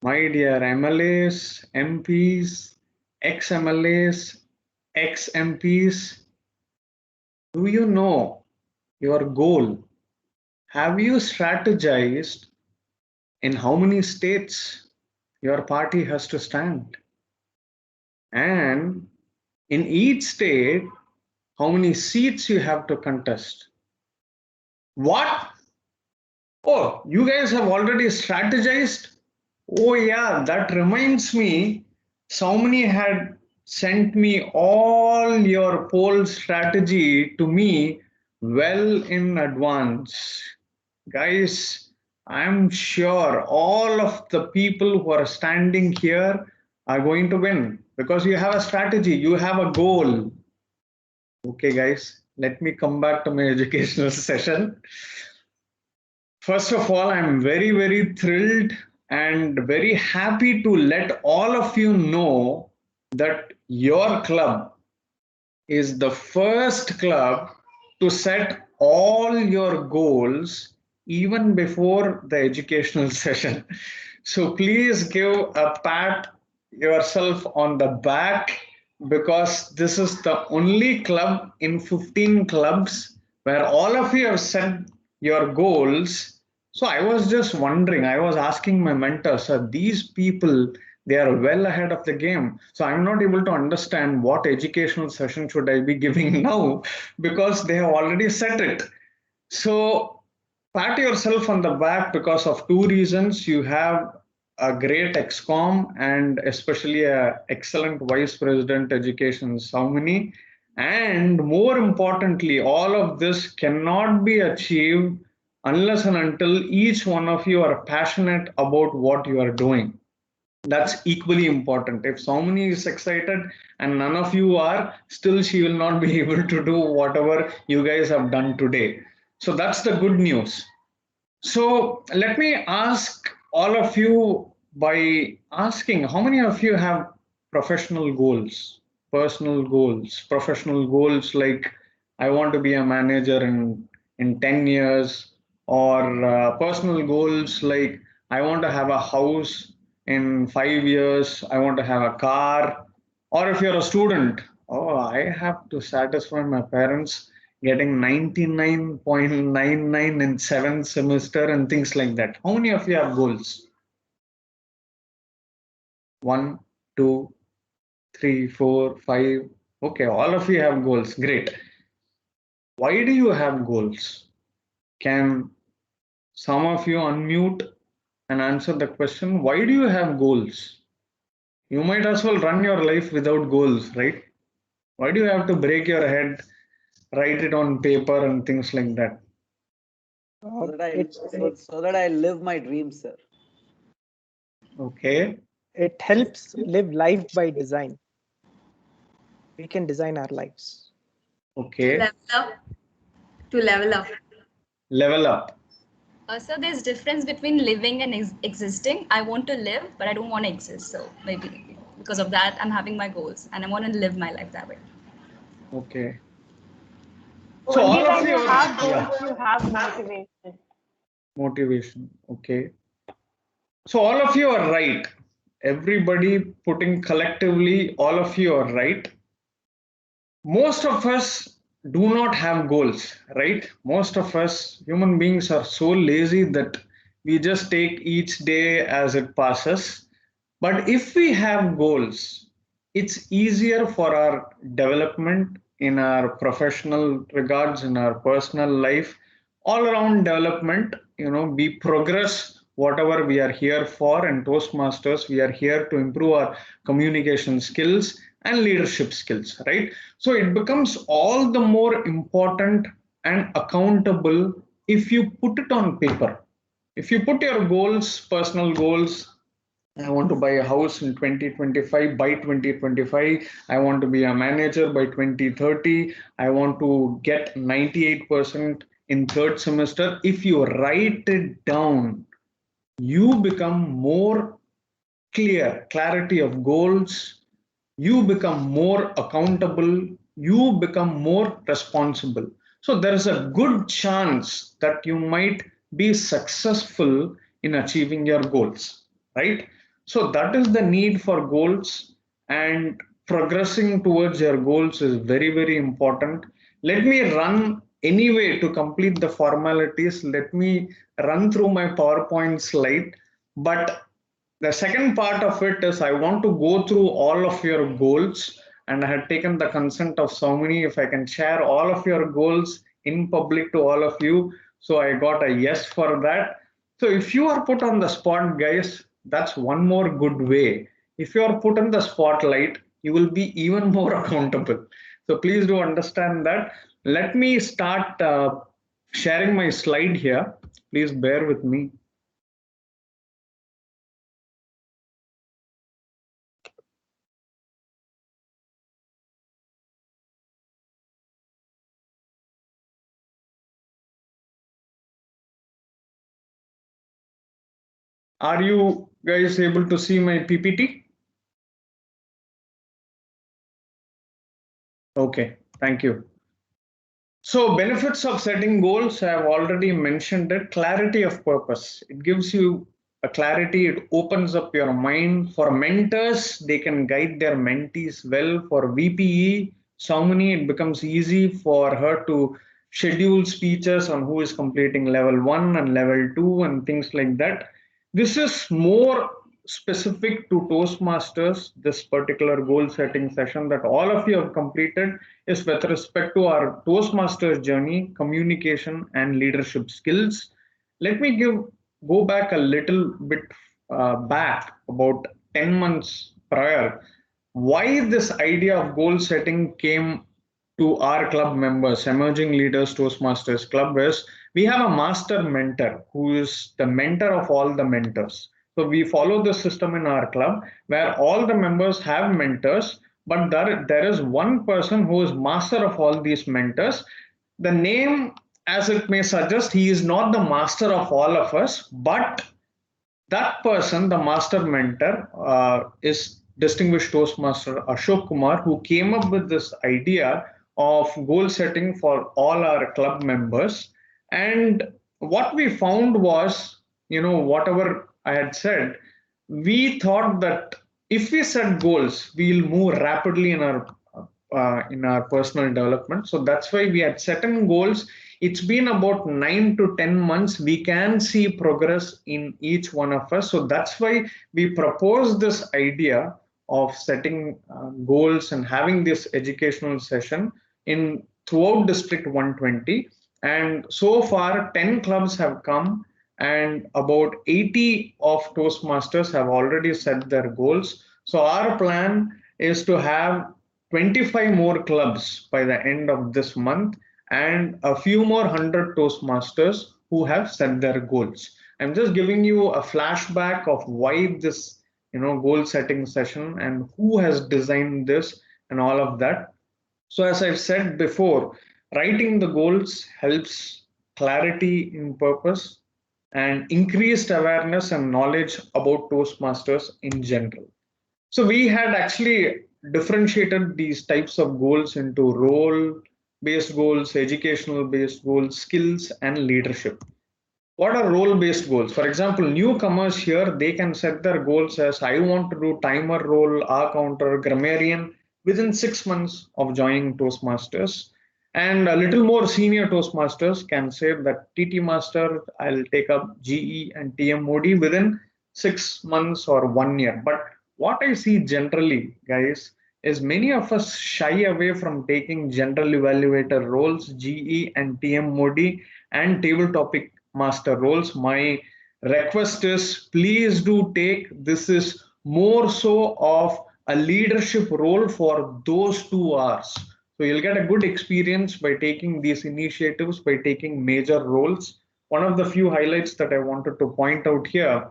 my dear MLAs, MPs, ex-MLAs, ex-MPs, do you know your goal? Have you strategized in how many states your party has to stand? And in each state, how many seats you have to contest? What? Oh, you guys have already strategized? Oh yeah, that reminds me, Saumini had sent me all your poll strategy to me well in advance. Guys, I'm sure all of the people who are standing here are going to win because you have a strategy, you have a goal. Okay, guys, let me come back to my educational session. First of all, I'm very, very thrilled and very happy to let all of you know that your club is the first club to set all your goals even before the educational session. So please give a pat yourself on the back, because this is the only club in 15 clubs where all of you have set your goals. So I was just wondering, I was asking my mentor, sir, these people, they are well ahead of the game. So I'm not able to understand what educational session should I be giving now because they have already set it. So pat yourself on the back because of two reasons. You have a great XCOM and especially a excellent Vice President Education, Saumini. And more importantly, all of this cannot be achieved unless and until each one of you are passionate about what you are doing. That's equally important. If Saumini is excited and none of you are, still she will not be able to do whatever you guys have done today. So that's the good news. So let me ask all of you by asking how many of you have professional goals, personal goals, professional goals like I want to be a manager in 10 years, or personal goals like I want to have a house in 5 years, I want to have a car, or if you're a student, oh, I have to satisfy my parents getting 99.99 in 7th semester and things like that. How many of you have goals? 1, 2, 3, 4, 5. Okay, all of you have goals. Great. Why do you have goals? Can some of you unmute and answer the question? Why do you have goals? You might as well run your life without goals, right? Why do you have to break your head, write it on paper and things like that? So that I live my dreams, sir. Okay. It helps live life by design. We can design our lives. Okay. Level up. To level up. Level up. So there's difference between living and existing. I want to live, but I don't want to exist. So maybe because of that, I'm having my goals and I want to live my life that way. Okay. So Only all of when you you have goals, yeah. you have motivation. Motivation. Okay. So all of you are right. Everybody putting collectively, all of you are right. Most of us do not have goals, right? Most of us human beings are so lazy that we just take each day as it passes. But if we have goals, it's easier for our development in our professional regards, in our personal life, all around development. We progress whatever we are here for. And Toastmasters, we are here to improve our communication skills and leadership skills, right? So it becomes all the more important and accountable if you put it on paper. If you put your goals, personal goals, I want to buy a house in 2025, by 2025. I want to be a manager by 2030. I want to get 98% in third semester. If you write it down, you become more clear, clarity of goals. You become more accountable. You become more responsible. So there is a good chance that you might be successful in achieving your goals, right? So that is the need for goals, and progressing towards your goals is very, very important. Let me run anyway to complete the formalities. Let me run through my PowerPoint slide. But the second part of it is I want to go through all of your goals, and I had taken the consent of Saumini if I can share all of your goals in public to all of you. So I got a yes for that. So if you are put on the spot, guys, that's one more good way. If you are put in the spotlight, you will be even more accountable. So please do understand that. Let me start sharing my slide here. Please bear with me. Are you guys able to see my PPT? Okay, thank you. So benefits of setting goals, I have already mentioned it. Clarity of purpose. It gives you a clarity. It opens up your mind. For mentors, they can guide their mentees well. For VPE, Saumini, it becomes easy for her to schedule speeches on who is completing level 1 and level 2 and things like that. This is more specific to Toastmasters. This particular goal setting session that all of you have completed is with respect to our Toastmasters journey, communication and leadership skills. Let me go back a little bit back about 10 months prior. Why this idea of goal setting came to our club members, Emerging Leaders Toastmasters Club, is we have a master mentor who is the mentor of all the mentors. So we follow the system in our club where all the members have mentors, but there is one person who is master of all these mentors. The name, as it may suggest, he is not the master of all of us, but that person, the master mentor, is distinguished Toastmaster Ashok Kumar, who came up with this idea of goal setting for all our club members. And what we found was, whatever I had said, we thought that if we set goals, we'll move rapidly in our personal development. So that's why we had set in goals. It's been about 9 to 10 months. We can see progress in each one of us. So that's why we proposed this idea of setting goals and having this educational session throughout District 120. And so far, 10 clubs have come and about 80 of Toastmasters have already set their goals. So our plan is to have 25 more clubs by the end of this month and a few more 100 Toastmasters who have set their goals. I'm just giving you a flashback of why this goal setting session and who has designed this and all of that. So as I've said before, writing the goals helps clarity in purpose and increased awareness and knowledge about Toastmasters in general. So we had actually differentiated these types of goals into role-based goals, educational-based goals, skills, and leadership. What are role-based goals? For example, newcomers here, they can set their goals as I want to do timer role, R-counter, grammarian within 6 months of joining Toastmasters. And a little more senior Toastmasters can say that TT Master, I'll take up GE and TM Modi within 6 months or 1 year. But what I see generally, guys, is many of us shy away from taking general evaluator roles, GE and TM Modi and table topic master roles. My request is please do take, this is more so of a leadership role for those 2 hours. So you'll get a good experience by taking these initiatives, by taking major roles. One of the few highlights that I wanted to point out here,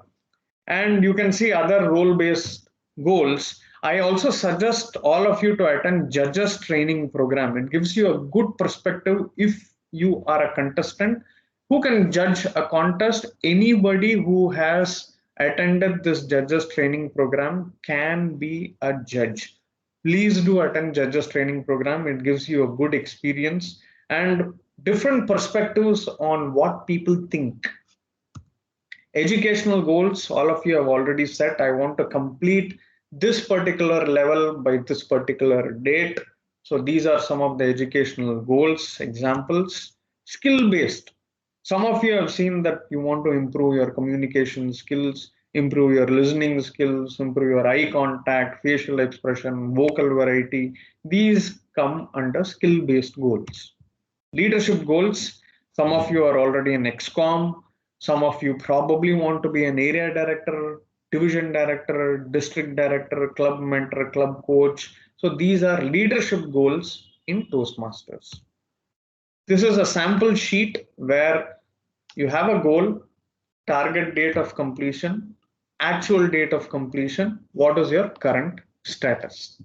and you can see other role-based goals. I also suggest all of you to attend Judges Training Program. It gives you a good perspective if you are a contestant. Who can judge a contest? Anybody who has attended this Judges Training Program can be a judge. Please do attend Judges Training Program. It gives you a good experience and different perspectives on what people think. Educational goals, all of you have already set. I want to complete this particular level by this particular date. So these are some of the educational goals, examples. Skill-based. Some of you have seen that you want to improve your communication skills, improve your listening skills, improve your eye contact, facial expression, vocal variety. These come under skill-based goals. Leadership goals. Some of you are already in XCOM. Some of you probably want to be an area director, division director, district director, club mentor, club coach. So these are leadership goals in Toastmasters. This is a sample sheet where you have a goal, target date of completion, actual date of completion, what is your current status.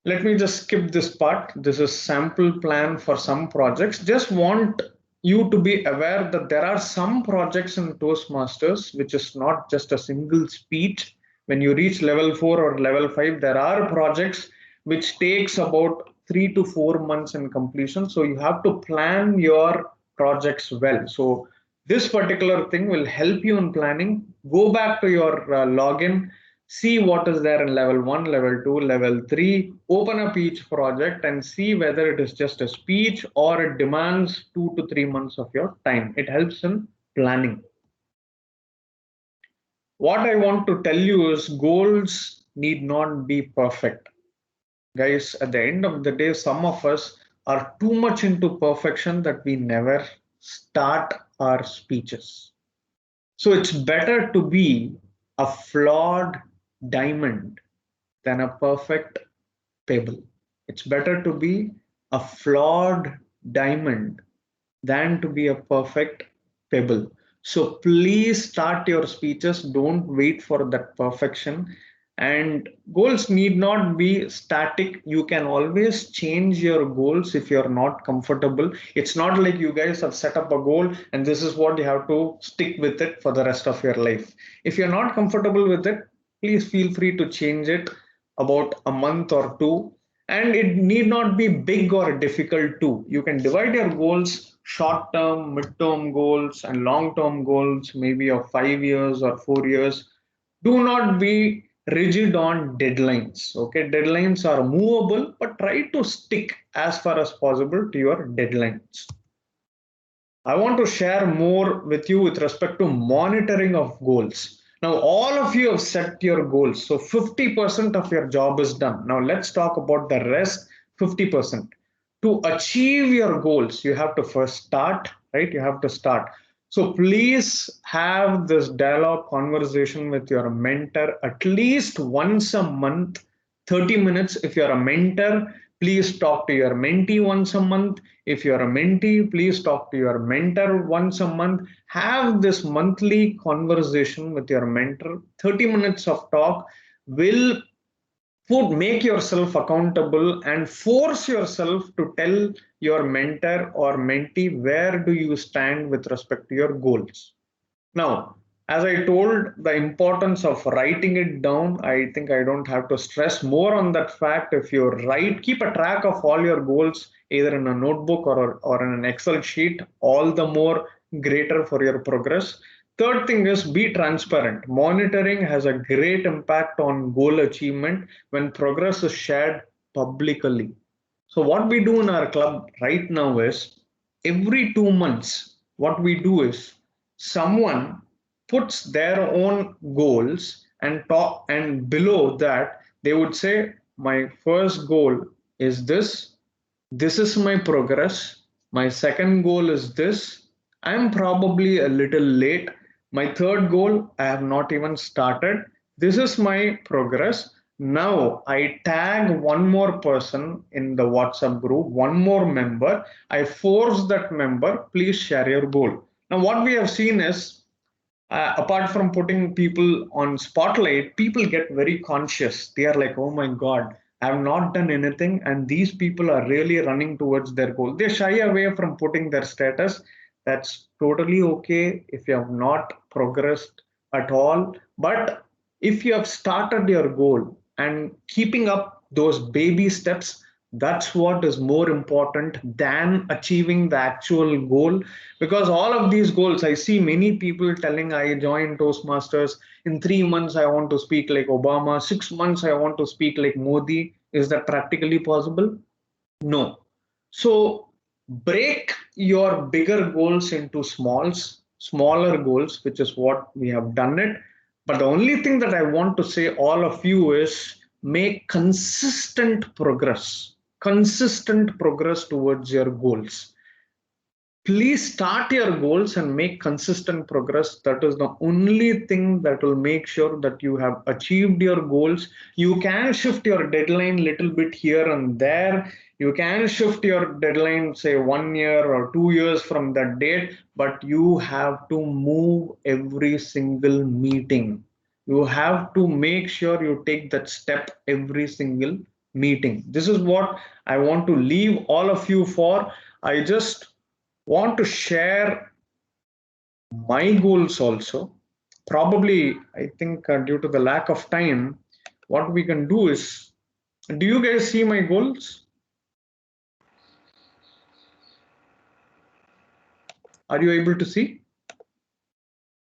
Let me just skip this part. This is sample plan for some projects. Just want you to be aware that there are some projects in Toastmasters which is not just a single speech. When you reach level 4 or level 5, there are projects which takes about 3 to 4 months in completion. So you have to plan your projects well. So this particular thing will help you in planning. Go back to your login, See what is there in level 1, level 2, level 3. Open up each project and see whether it is just a speech or it demands 2 to 3 months of your time. It helps in planning. What I want to tell you is goals need not be perfect. Guys, at the end of the day, some of us are too much into perfection that we never start our speeches. So it's better to be a flawed diamond than a perfect pebble. It's better to be a flawed diamond than to be a perfect pebble. So please start your speeches. Don't wait for that perfection. And goals need not be static. You can always change your goals if you're not comfortable. It's not like you guys have set up a goal and this is what you have to stick with it for the rest of your life. If you're not comfortable with it, please feel free to change it about a month or two. And it need not be big or difficult too. You can divide your goals short term, mid term goals, and long term goals, maybe of 5 years or 4 years. Do not be rigid on deadlines. Okay, deadlines are movable, but try to stick as far as possible to your deadlines. I want to share more with you with respect to monitoring of goals. Now, all of you have set your goals. So 50% of your job is done. Now, let's talk about the rest 50%. To achieve your goals, you have to first start, right? You have to start. So please have this dialogue conversation with your mentor at least once a month, 30 minutes. If you're a mentor, please talk to your mentee once a month. If you're a mentee, please talk to your mentor once a month. Have this monthly conversation with your mentor. 30 minutes of talk will make yourself accountable and force yourself to tell your mentor or mentee where do you stand with respect to your goals. Now, as I told, the importance of writing it down, I think I don't have to stress more on that fact. If you write, keep a track of all your goals, either in a notebook or in an Excel sheet, all the more greater for your progress. Third thing is be transparent. Monitoring has a great impact on goal achievement when progress is shared publicly. So what we do in our club right now is every 2 months, what we do is someone puts their own goals and talk, and below that they would say my first goal is this is my progress, my second goal is this, I am probably a little late, my third goal I have not even started, this is my progress. Now I tag one more person in the WhatsApp group, one more member, I force that member, please share your goal. Now what we have seen is apart from putting people on spotlight, people get very conscious. They are like, oh my God, I have not done anything. And these people are really running towards their goal. They shy away from putting their status. That's totally okay if you have not progressed at all. But if you have started your goal and keeping up those baby steps, that's what is more important than achieving the actual goal. Because all of these goals, I see many people telling I joined Toastmasters, in 3 months I want to speak like Obama, 6 months I want to speak like Modi. Is that practically possible? No. So break your bigger goals into smaller goals, which is what we have done it. But the only thing that I want to say all of you is make consistent progress towards your goals. Please start your goals and make consistent progress. That is the only thing that will make sure that you have achieved your goals. You can shift your deadline little bit here and there. You can shift your deadline, say 1 year or 2 years from that date, but you have to move every single meeting. You have to make sure you take that step every single meeting. This is what I want to leave all of you for. I just want to share my goals also. Probably, I think due to the lack of time, what we can do is, do you guys see my goals? Are you able to see?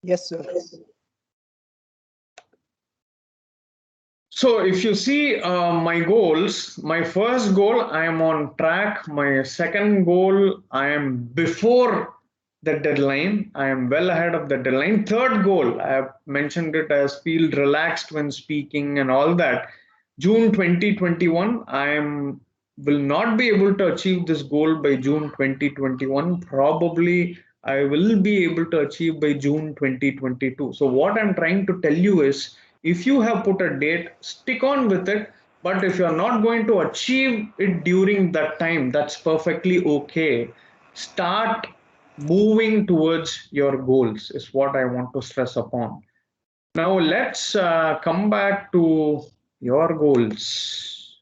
Yes, sir. So if you see my goals, my first goal, I am on track. My second goal, I am before the deadline. I am well ahead of the deadline. Third goal, I have mentioned it as feel relaxed when speaking and all that. June 2021, will not be able to achieve this goal by June 2021. Probably I will be able to achieve by June 2022. So what I'm trying to tell you is, if you have put a date, stick on with it. But if you're not going to achieve it during that time, that's perfectly okay. Start moving towards your goals is what I want to stress upon. Now let's come back to your goals.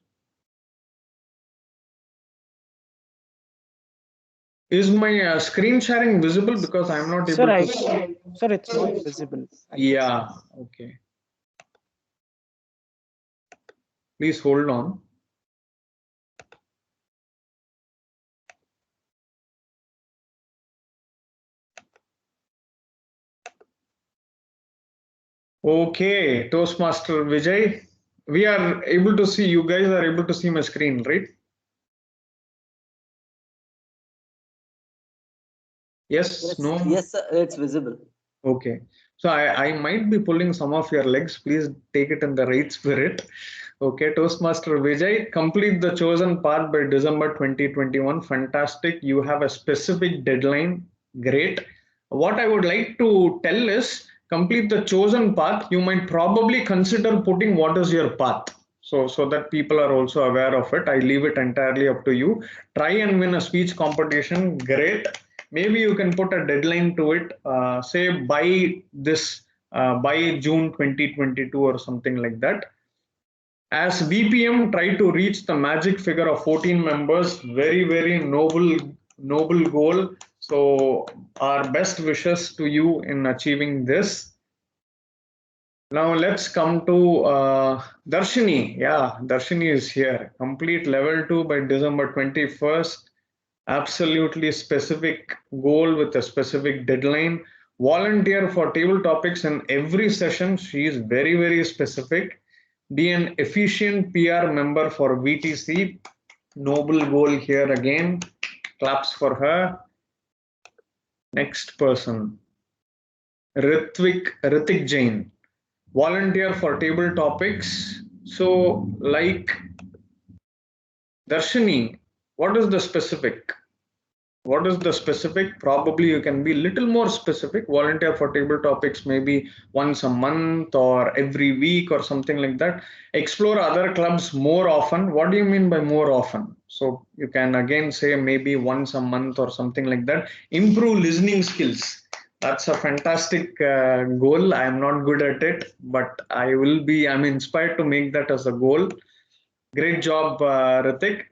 Is my screen sharing visible? Because I'm not able to see. Sir, it's not visible. Yeah, okay. Please hold on. Okay, Toastmaster Vijay, we are able to see, you guys are able to see my screen, right? Yes, no? Yes, sir, it's visible. Okay. So I might be pulling some of your legs. Please take it in the right spirit. Okay, Toastmaster Vijay, complete the chosen path by December 2021. Fantastic. You have a specific deadline. Great. What I would like to tell is, complete the chosen path. You might probably consider putting what is your path. So that people are also aware of it. I leave it entirely up to you. Try and win a speech competition. Great. Maybe you can put a deadline to it, say by June 2022 or something like that. As VPM, try to reach the magic figure of 14 members. Very, very noble goal. So our best wishes to you in achieving this. Now let's come to Darshini. Yeah, Darshini is here. Complete level 2 by December 21st. Absolutely specific goal with a specific deadline. Volunteer for table topics in every session. She is very, very specific. Be an efficient PR member for VTC. Noble goal here again. Claps for her. Next person. Ritik Jain. Volunteer for table topics. So, like Darshini, what is the specific? What is the specific? Probably you can be a little more specific. Volunteer for table topics maybe once a month or every week or something like that. Explore other clubs more often. What do you mean by more often? So you can again say maybe once a month or something like that. Improve listening skills. That's a fantastic goal. I am not good at it, but I'm inspired to make that as a goal. Great job, Ritik.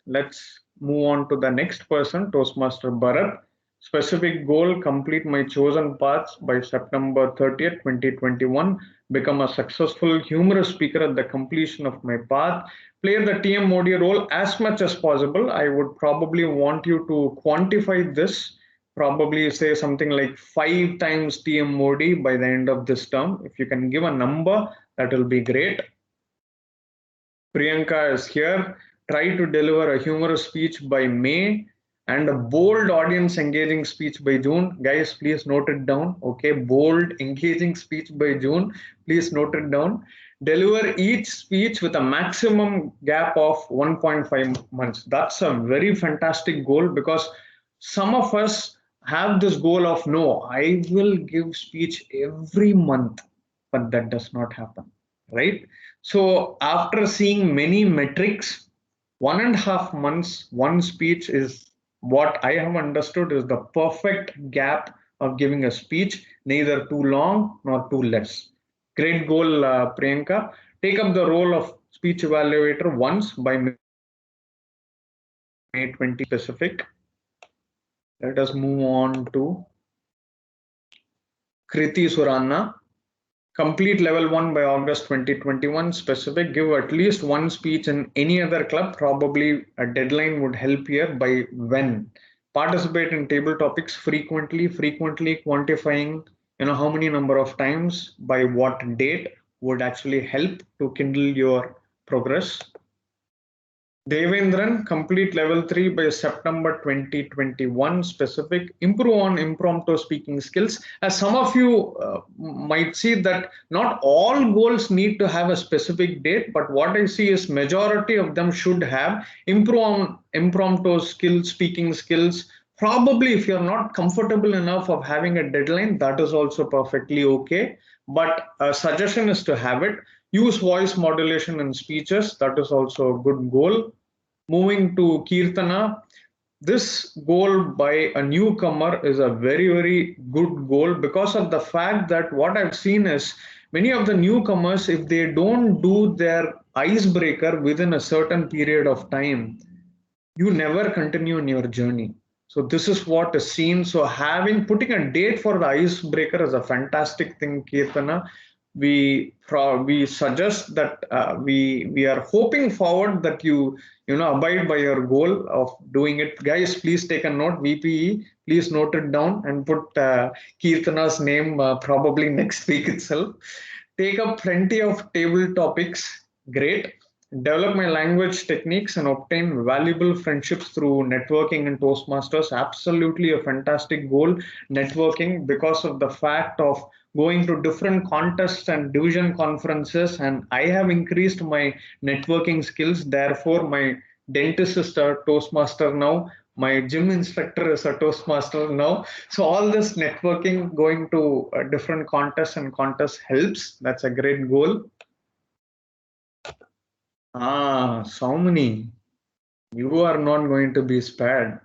Let's move on to the next person, Toastmaster Bharat. Specific goal, complete my chosen paths by September 30th, 2021. Become a successful humorous speaker at the completion of my path. Play the TM Modi role as much as possible. I would probably want you to quantify this. Probably say something like 5 times TM Modi by the end of this term. If you can give a number, that will be great. Priyanka is here. Try to deliver a humorous speech by May and a bold audience engaging speech by June. Guys, please note it down. Okay, bold engaging speech by June. Please note it down. Deliver each speech with a maximum gap of 1.5 months. That's a very fantastic goal, because some of us have this goal of, no, I will give speech every month, but that does not happen, right? So after seeing many metrics, 1.5 months, one speech is what I have understood is the perfect gap of giving a speech, neither too long nor too less. Great goal, Priyanka. Take up the role of speech evaluator once by May 20 specific. Let us move on to Kriti Suranna. Complete level 1 by August 2021. Specific, give at least one speech in any other club. Probably a deadline would help here. By when? Participate in table topics frequently quantifying, how many number of times, by what date. would actually help to kindle your progress. Devendran, complete level 3 by September 2021, specific, improve on impromptu speaking skills. As some of you might see that not all goals need to have a specific date, but what I see is majority of them should have improve on impromptu skills, speaking skills. Probably if you're not comfortable enough of having a deadline, that is also perfectly okay. But a suggestion is to have it. Use voice modulation in speeches. That is also a good goal. Moving to Kirtana, this goal by a newcomer is a very, very good goal because of the fact that what I've seen is many of the newcomers, if they don't do their icebreaker within a certain period of time, you never continue in your journey. So this is what is seen. So putting a date for the icebreaker is a fantastic thing, Kirtana. We suggest that we are hoping forward that you abide by your goal of doing it. Guys, please take a note. VPE, please note it down and put Kirtana's name probably next week itself. Take up plenty of table topics. Great. Develop my language techniques and obtain valuable friendships through networking and Toastmasters. Absolutely a fantastic goal, networking, because of the fact of going to different contests and division conferences, and I have increased my networking skills. Therefore, my dentist is a Toastmaster now. My gym instructor is a Toastmaster now. So all this networking, going to different contests helps. That's a great goal. Saumani, you are not going to be spared.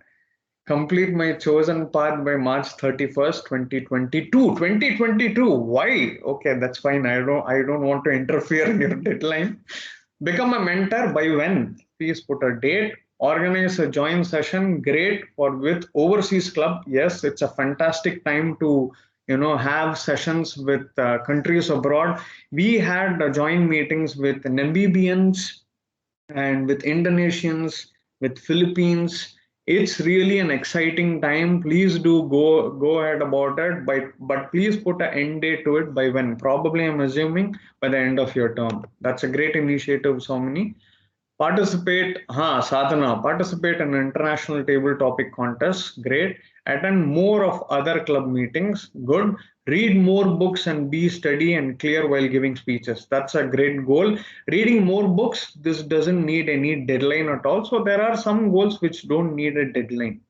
Complete my chosen path by March 31st, 2022. 2022. Why? Okay, that's fine. I don't want to interfere in your deadline. Become a mentor by when? Please put a date. Organize a joint session. Great. With Overseas Club. Yes, it's a fantastic time to have sessions with countries abroad. We had joint meetings with Namibians and with Indonesians, with Philippines. It's really an exciting time. Please do go ahead about it, but please put an end date to it by when. Probably I'm assuming by the end of your term. That's a great initiative, Somani. Sadhana, participate in international table topic contests. Great. Attend more of other club meetings. Good. Read more books and be steady and clear while giving speeches. That's a great goal. Reading more books, this doesn't need any deadline at all. So there are some goals which don't need a deadline.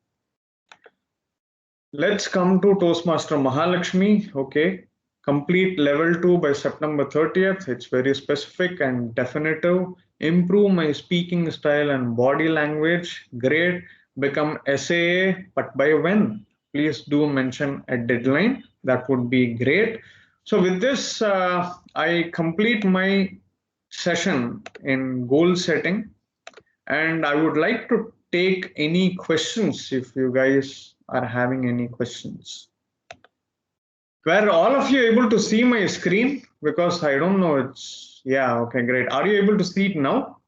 Let's come to Toastmaster Mahalakshmi. Okay. Complete level 2 by September 30th. It's very specific and definitive. Improve my speaking style and body language. Great. Become SAA, but by when? Please do mention a deadline. That would be great. So with this, I complete my session in goal setting, and I would like to take any questions if you guys are having any questions. Were all of you able to see my screen? Because I don't know, okay, great. Are you able to see it now?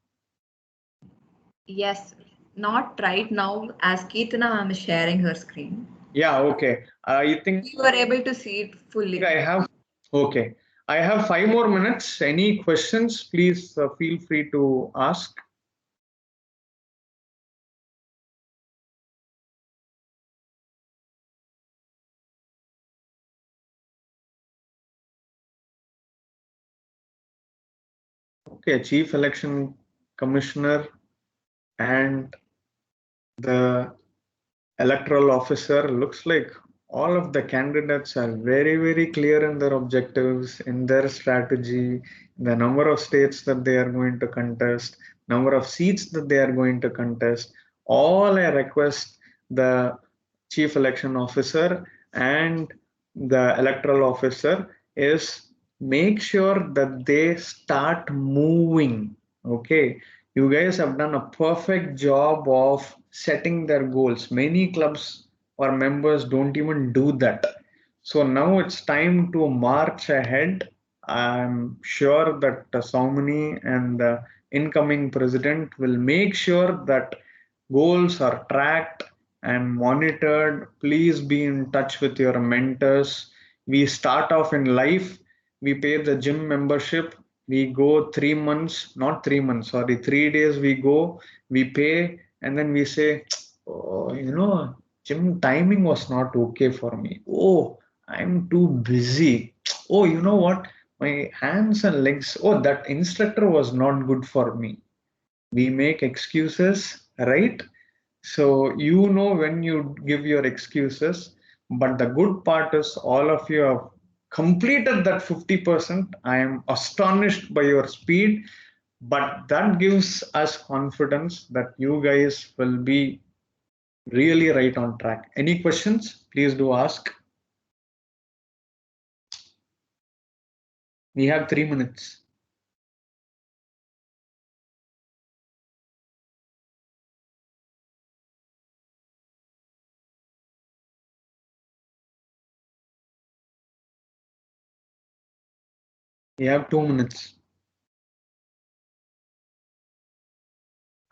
Yes, not right now, as Kirtana ma'am is sharing her screen. Yeah, okay. I think you were able to see it fully. I have 5 more minutes. Any questions, please feel free to ask. Okay, Chief Election Commissioner and the Electoral Officer, looks like all of the candidates are very, very clear in their objectives, in their strategy, the number of states that they are going to contest, number of seats that they are going to contest. All I request the Chief Election Officer and the Electoral Officer is make sure that they start moving. Okay, you guys have done a perfect job of setting their goals. Many clubs or members don't even do that. So now it's time to march ahead. I'm sure that Saumani and the incoming president will make sure that goals are tracked and monitored. Please be in touch with your mentors. We start off in life we pay the gym membership, we go 3 months, not 3 months, sorry, 3 days we go, we pay, and then we say, oh, gym timing was not okay for me. Oh, I'm too busy. Oh, you know what? My hands and legs, oh, that instructor was not good for me. We make excuses, right? So when you give your excuses, but the good part is all of you have completed that 50%. I am astonished by your speed, but that gives us confidence that you guys will be really right on track. Any questions? Please do ask. We have 3 minutes. We have 2 minutes.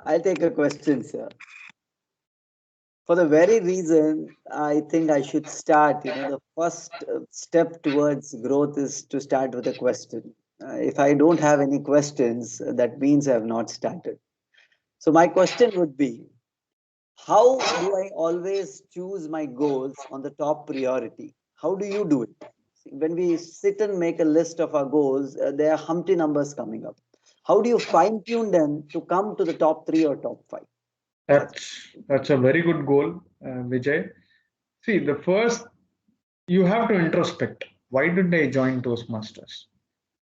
I'll take a question, sir. For the very reason, I think I should start, the first step towards growth is to start with a question. If I don't have any questions, that means I have not started. So my question would be, how do I always choose my goals on the top priority? How do you do it? When we sit and make a list of our goals, there are Humpty numbers coming up. How do you fine tune them to come to the top 3 or top 5? That's a very good goal, Vijay. See, the first, you have to introspect. Why did I join Toastmasters?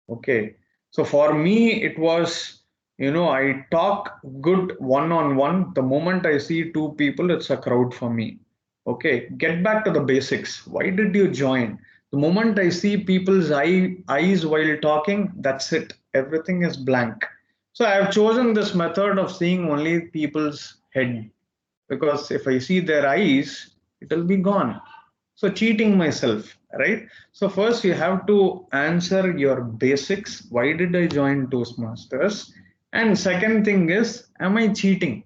Okay. So for me, it was, I talk good one-on-one. The moment I see two people, it's a crowd for me. Okay. Get back to the basics. Why did you join? The moment I see people's eyes while talking, that's it. Everything is blank. So I have chosen this method of seeing only people's head, because if I see their eyes, it will be gone. So cheating myself, right? So first you have to answer your basics. Why did I join Toastmasters? And second thing is, am I cheating?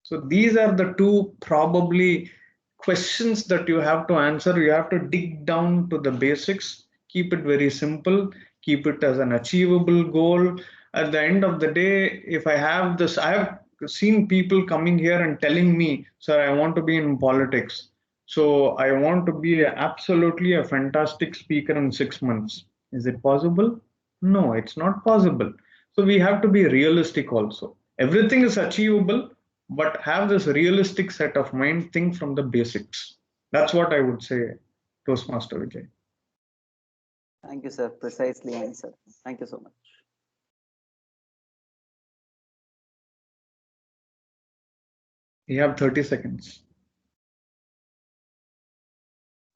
So these are the two probably questions that you have to answer. You have to dig down to the basics, keep it very simple, keep it as an achievable goal. At the end of the day, if I have this, I have seen people coming here and telling me, sir, I want to be in politics. So I want to be absolutely a fantastic speaker in 6 months. Is it possible? No, it's not possible. So we have to be realistic also. Everything is achievable, but have this realistic set of mind, think from the basics. That's what I would say, Toastmaster Vijay. Thank you, sir. Precisely answered. Thank you so much. You have 30 seconds.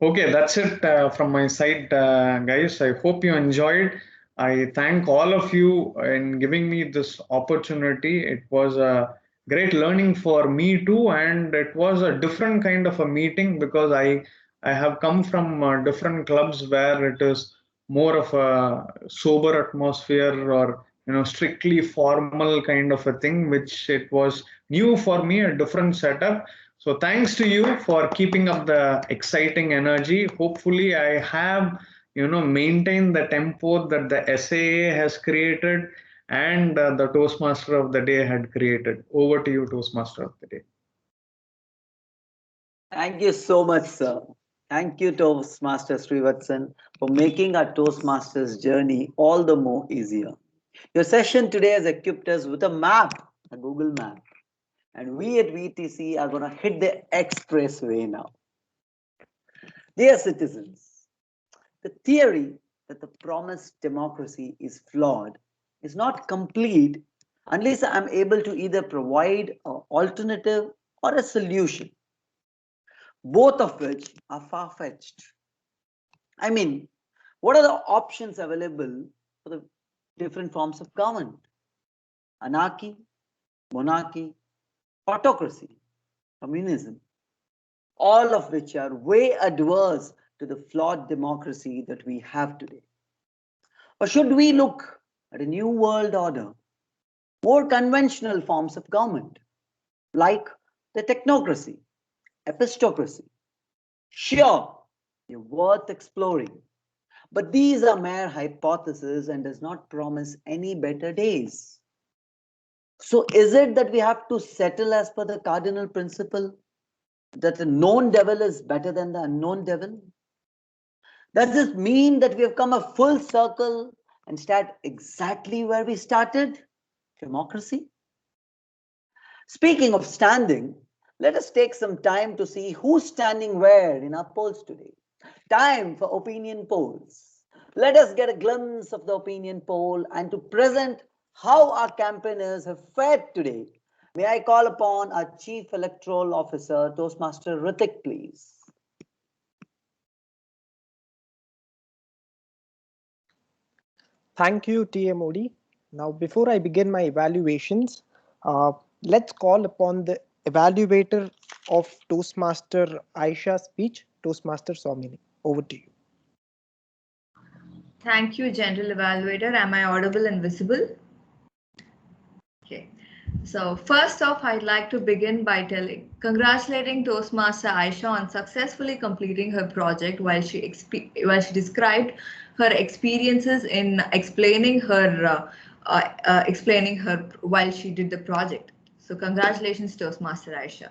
Okay, that's it from my side, guys. I hope you enjoyed. I thank all of you in giving me this opportunity. It was a great learning for me too, and it was a different kind of a meeting because I have come from different clubs where it is more of a sober atmosphere, or strictly formal kind of a thing, which it was new for me, a different setup. So thanks to you for keeping up the exciting energy. Hopefully I have, maintained the tempo that the SAA has created and the Toastmaster of the day had created. Over to you, Toastmaster of the day. Thank you so much, sir. Thank you, Toastmaster Srivatsan, for making our Toastmasters journey all the more easier. Your session today has equipped us with a map, a Google map. And we at VTC are going to hit the expressway now. Dear citizens, the theory that the promised democracy is flawed is not complete unless I'm able to either provide an alternative or a solution, both of which are far-fetched. I mean, what are the options available for the different forms of government? Anarchy, monarchy, autocracy, communism, all of which are way adverse to the flawed democracy that we have today. Or should we look at a new world order, more conventional forms of government, like the technocracy, epistocracy? Sure, they're worth exploring, But these are mere hypotheses and does not promise any better days. So is it that we have to settle as per the cardinal principle that the known devil is better than the unknown devil? Does this mean that we have come a full circle and start exactly where we started? Democracy? Speaking of standing, let us take some time to see who's standing where in our polls today. Time for opinion polls. Let us get a glimpse of the opinion poll and to present how our campaigners have fared today. May I call upon our Chief Electoral Officer, Toastmaster Ritik, please. Thank you, TMOD. Now, before I begin my evaluations, let's call upon the evaluator of Toastmaster Aisha's speech, Toastmaster Somini. Over to you. Thank you, General Evaluator. Am I audible and visible? Okay. So first off, I'd like to begin by congratulating Toastmaster Aisha on successfully completing her project while she described her experiences in explaining her while she did the project. So congratulations, Toastmaster Aisha.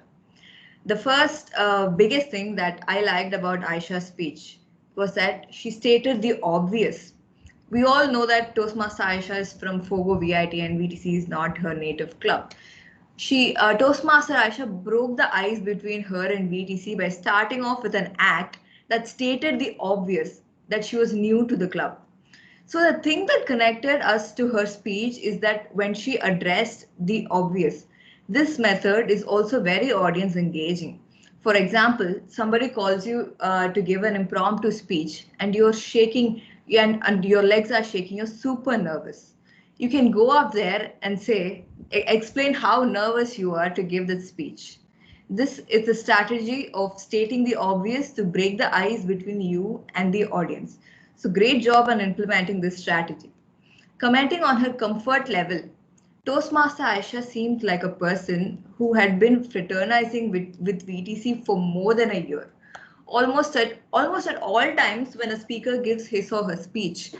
The first biggest thing that I liked about Aisha's speech was that she stated the obvious. We all know that Toastmaster Aisha is from Fogo VIT and VTC is not her native club. Toastmaster Aisha broke the ice between her and VTC by starting off with an act that stated the obvious, that she was new to the club. So the thing that connected us to her speech is that when she addressed the obvious, this method is also very audience engaging. For example, somebody calls you to give an impromptu speech and you're shaking and your legs are shaking, you're super nervous. You can go up there and say, explain how nervous you are to give that speech. This is a strategy of stating the obvious to break the ice between you and the audience. So great job on implementing this strategy. Commenting on her comfort level, Toastmaster Aisha seemed like a person who had been fraternizing with VTC for more than a year. Almost at all times when a speaker gives his or her speech,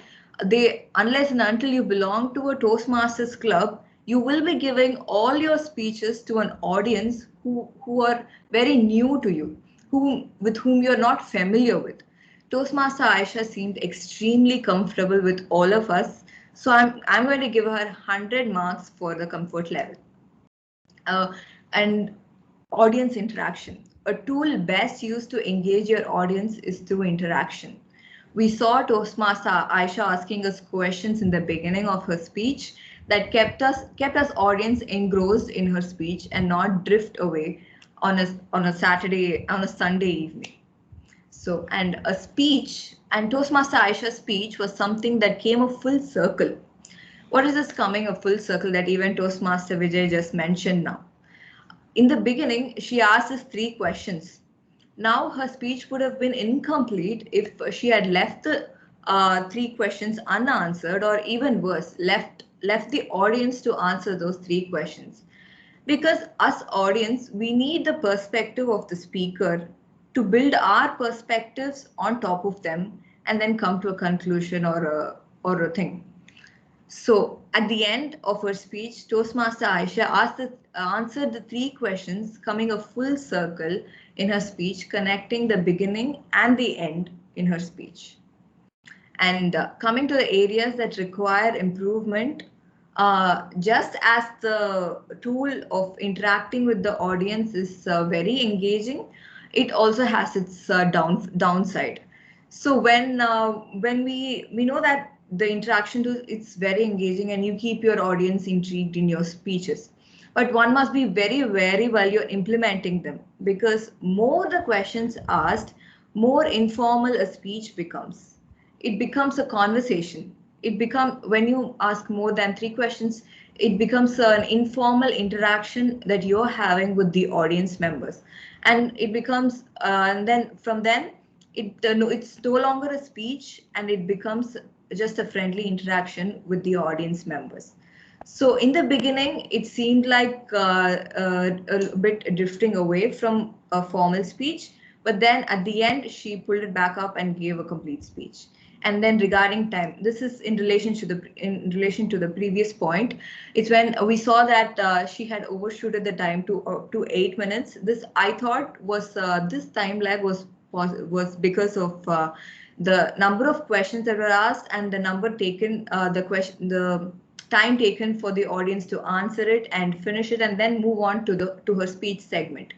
unless and until you belong to a Toastmasters club, you will be giving all your speeches to an audience who are very new to you, with whom you're not familiar with. Toastmaster Aisha seemed extremely comfortable with all of us, so I'm going to give her 100 marks for the comfort level. And audience interaction. A tool best used to engage your audience is through interaction. We saw Toastmaster Aisha asking us questions in the beginning of her speech that kept us audience engrossed in her speech and not drift away on a Sunday evening. So, and Toastmaster Aisha's speech was something that came a full circle. What is this coming a full circle that even Toastmaster Vijay just mentioned now? In the beginning, she asked us 3 questions. Now her speech would have been incomplete if she had left the 3 questions unanswered, or even worse, left the audience to answer those 3 questions. Because us audience, we need the perspective of the speaker to build our perspectives on top of them and then come to a conclusion or a thing. So at the end of her speech, Toastmaster Aisha answered the 3 questions, coming a full circle in her speech, connecting the beginning and the end in her speech. And coming to the areas that require improvement, just as the tool of interacting with the audience is very engaging, it also has its downside. So when we know that the interaction tool, it's very engaging and you keep your audience intrigued in your speeches, but one must be very wary while you're implementing them, because more the questions asked, more informal a speech becomes. It becomes a conversation. When you ask more than 3 questions, it becomes an informal interaction that you're having with the audience members, and it becomes and then from then it's no longer a speech and it becomes just a friendly interaction with the audience members. So in the beginning, it seemed like a bit drifting away from a formal speech, But then at the end, she pulled it back up and gave a complete speech. And then regarding time, this is in relation to the previous point. It's when we saw that she had overshooted the time to 8 minutes. This I thought was this time lag was because of the number of questions that were asked and the number taken, the time taken for the audience to answer it and finish it and then move on to her speech segment.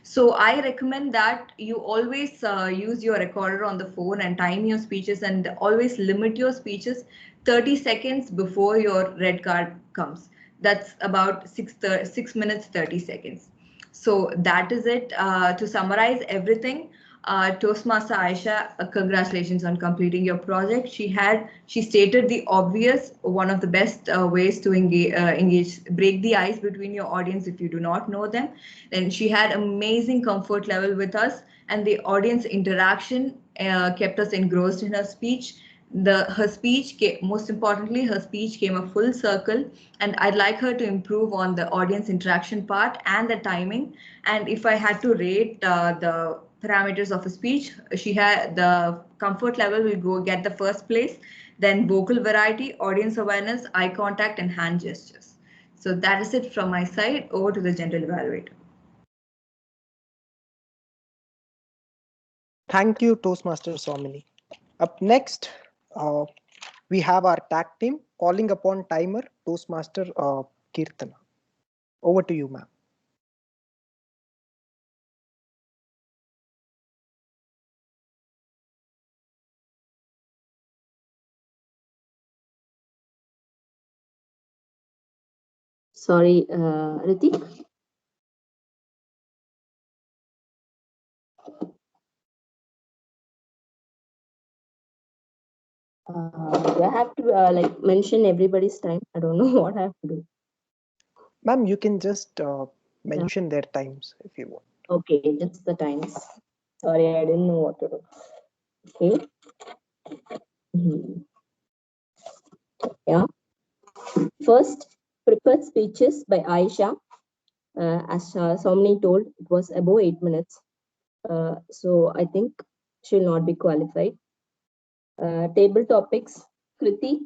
So I recommend that you always use your recorder on the phone and time your speeches, and always limit your speeches 30 seconds before your red card comes. That's about 6 minutes 30 seconds. So that is it. To summarize everything, Toastmaster Aisha, congratulations on completing your project. She stated the obvious. One of the best ways to break the ice between your audience if you do not know them. And she had amazing comfort level with us, and the audience interaction kept us engrossed in her speech. Most importantly, her speech came a full circle, and I'd like her to improve on the audience interaction part and the timing. And if I had to rate the parameters of a speech, she had the comfort level will go get the first place, then vocal variety, audience awareness, eye contact, and hand gestures. So that is it from my side. Over to the general evaluator. Thank you, Toastmaster Somini. Up next, we have our tag team calling upon timer, Toastmaster Kirtana. Over to you, ma'am. Sorry, Ritik. Do I have to like mention everybody's time? I don't know what I have to do. Ma'am, you can just mention their times if you want. Okay, just the times. Sorry, I didn't know what to do. Okay. Yeah. First, prepared speeches by Aisha. As Somni told, it was above 8 minutes. So I think she'll not be qualified. Table topics, Kriti,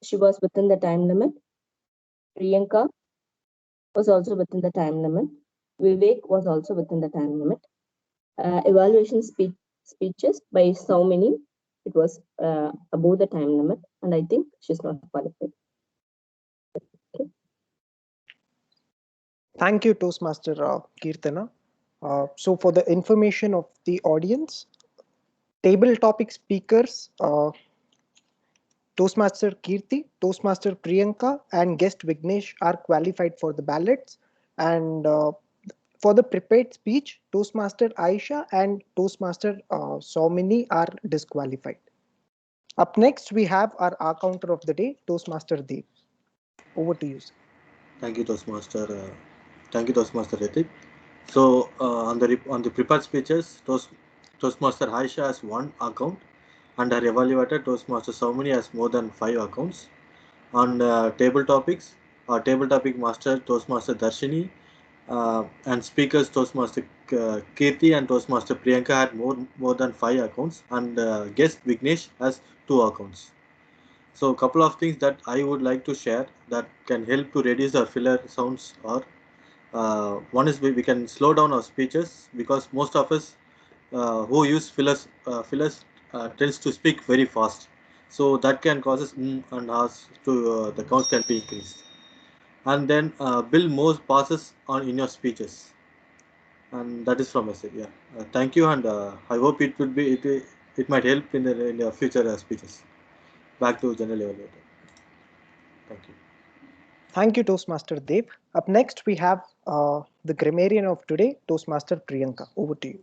she was within the time limit. Priyanka was also within the time limit. Vivek was also within the time limit. Evaluation speeches by Soumini, it was above the time limit, and I think she's not qualified. Okay. Thank you, Toastmaster Kirtana. So for the information of the audience, table topic speakers, Toastmaster Kirti, Toastmaster Priyanka, and guest Vignesh are qualified for the ballots. And for the prepared speech, Toastmaster Aisha and Toastmaster Soumini are disqualified. Up next, we have our counter of the day, Toastmaster Dev. Over to you, sir. Thank you, Toastmaster. Thank you, Toastmaster Ritik. So on the prepared speeches, Toastmaster Aisha has 1 account, and her evaluator Toastmaster Soumini has more than 5 accounts. On table topics, our table topic master Toastmaster Darshini and speakers Toastmaster Kirti and Toastmaster Priyanka had more than 5 accounts, and guest Vignesh has 2 accounts. So a couple of things that I would like to share that can help to reduce our filler sounds are one is we can slow down our speeches, because most of us who use fillers tends to speak very fast. So that can causes and us to the count can be increased. And then build more passes on in your speeches. And that is from my side. Yeah. Thank you, and I hope it might help in the future speeches. Back to general evaluator. Thank you. Thank you, Toastmaster Dev. Up next, we have the grammarian of today, Toastmaster Priyanka. Over to you.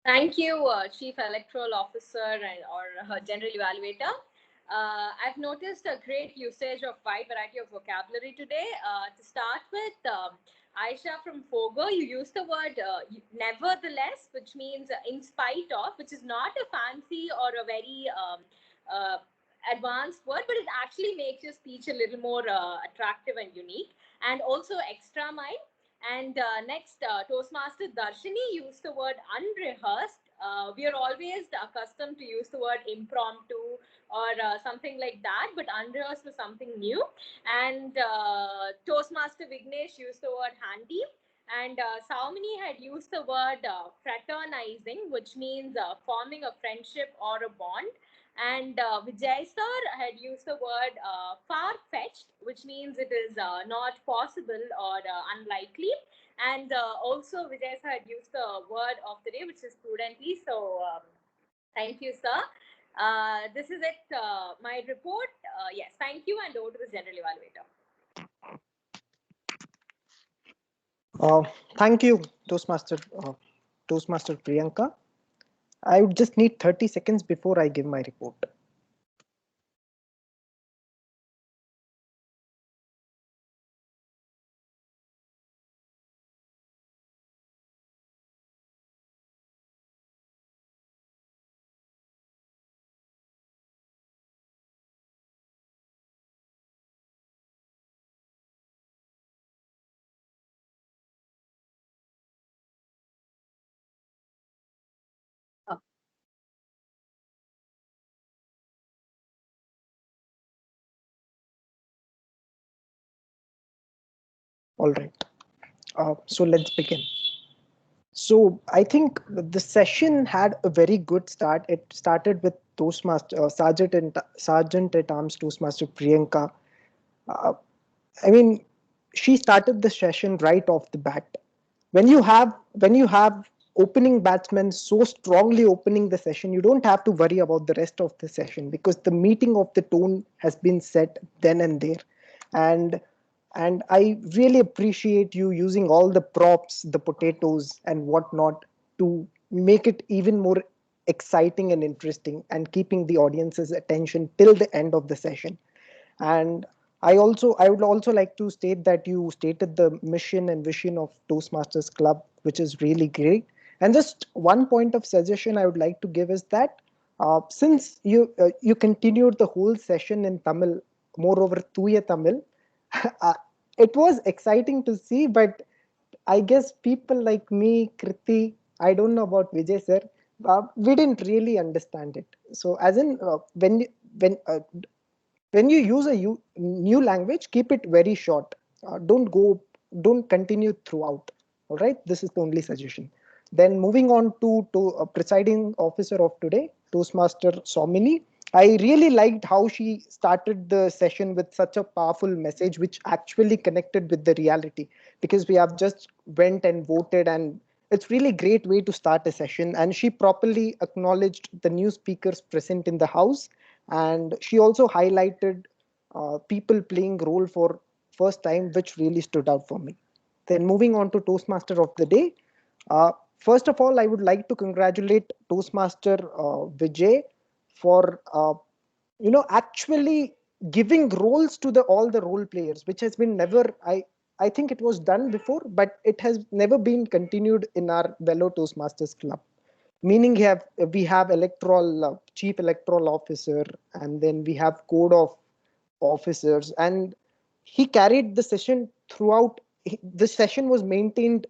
Thank you, Chief Electoral Officer or General Evaluator. I've noticed a great usage of wide variety of vocabulary today. To start with, Aisha from Fogo, you used the word nevertheless, which means in spite of, which is not a fancy or a very advanced word, but it actually makes your speech a little more attractive and unique. And also extra mile. And next, Toastmaster Darshini used the word unrehearsed. We are always accustomed to use the word impromptu or something like that, but unrehearsed was something new. And Toastmaster Vignesh used the word handy. And Saumini had used the word fraternizing, which means forming a friendship or a bond. And Vijay sir had used the word far-fetched, which means it is not possible or unlikely. And also Vijay sir had used the word of the day, which is prudently. So thank you, sir. This is it, my report. Yes, thank you, and over to the general evaluator. Thank you, Toastmaster Priyanka. I would just need 30 seconds before I give my report. All right. So let's begin. So I think the session had a very good start. It started with Toastmaster Sergeant at Arms Toastmaster Priyanka. Uh, I mean, she started the session right off the bat. When you have opening batsmen so strongly opening the session, you don't have to worry about the rest of the session because the meeting of the tone has been set then and there. And I really appreciate you using all the props, the potatoes and whatnot to make it even more exciting and interesting and keeping the audience's attention till the end of the session. And I would also like to state that you stated the mission and vision of Toastmasters Club, which is really great. And just one point of suggestion I would like to give is that since you continued the whole session in Tamil, moreover Tuya Tamil, uh, it was exciting to see. But I guess people like me, Kriti, I don't know about Vijay sir, we didn't really understand it. So as in when when you use a new language, keep it very short. Don't continue throughout. All right, this is the only suggestion. Then moving on to presiding officer of today, Toastmaster Somini. I really liked how she started the session with such a powerful message which actually connected with the reality, because we have just went and voted, and it's really great way to start a session. And she properly acknowledged the new speakers present in the house, and she also highlighted people playing role for first time, which really stood out for me. Then moving on to Toastmaster of the day. uh, First of all, I would like to congratulate Toastmaster Vijay for actually giving roles to the all the role players, which has been never, I think it was done before, but it has never been continued in our Velo Toastmasters Club. Meaning we have electoral chief electoral officer, and then we have code of officers, and he carried the session throughout. The session was maintained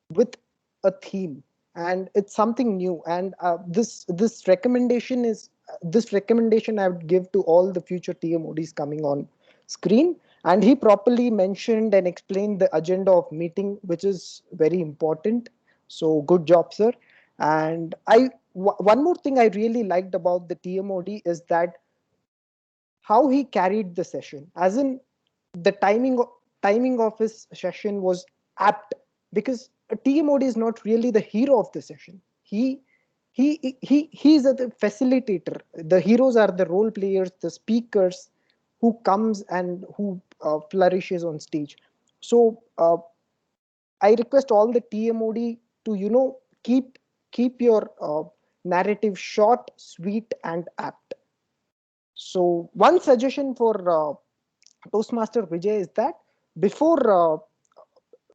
with a theme, and it's something new. And this recommendation I would give to all the future TMODs coming on screen. And he properly mentioned and explained the agenda of meeting, which is very important. So good job, sir. And one more thing I really liked about the TMOD is that how he carried the session, as in the timing of his session was apt, because a TMOD is not really the hero of the session. He's the facilitator. The heroes are the role players, the speakers who comes and who flourishes on stage. So I request all the TMOD to keep your narrative short, sweet, and apt. So one suggestion for Toastmaster Vijay is that before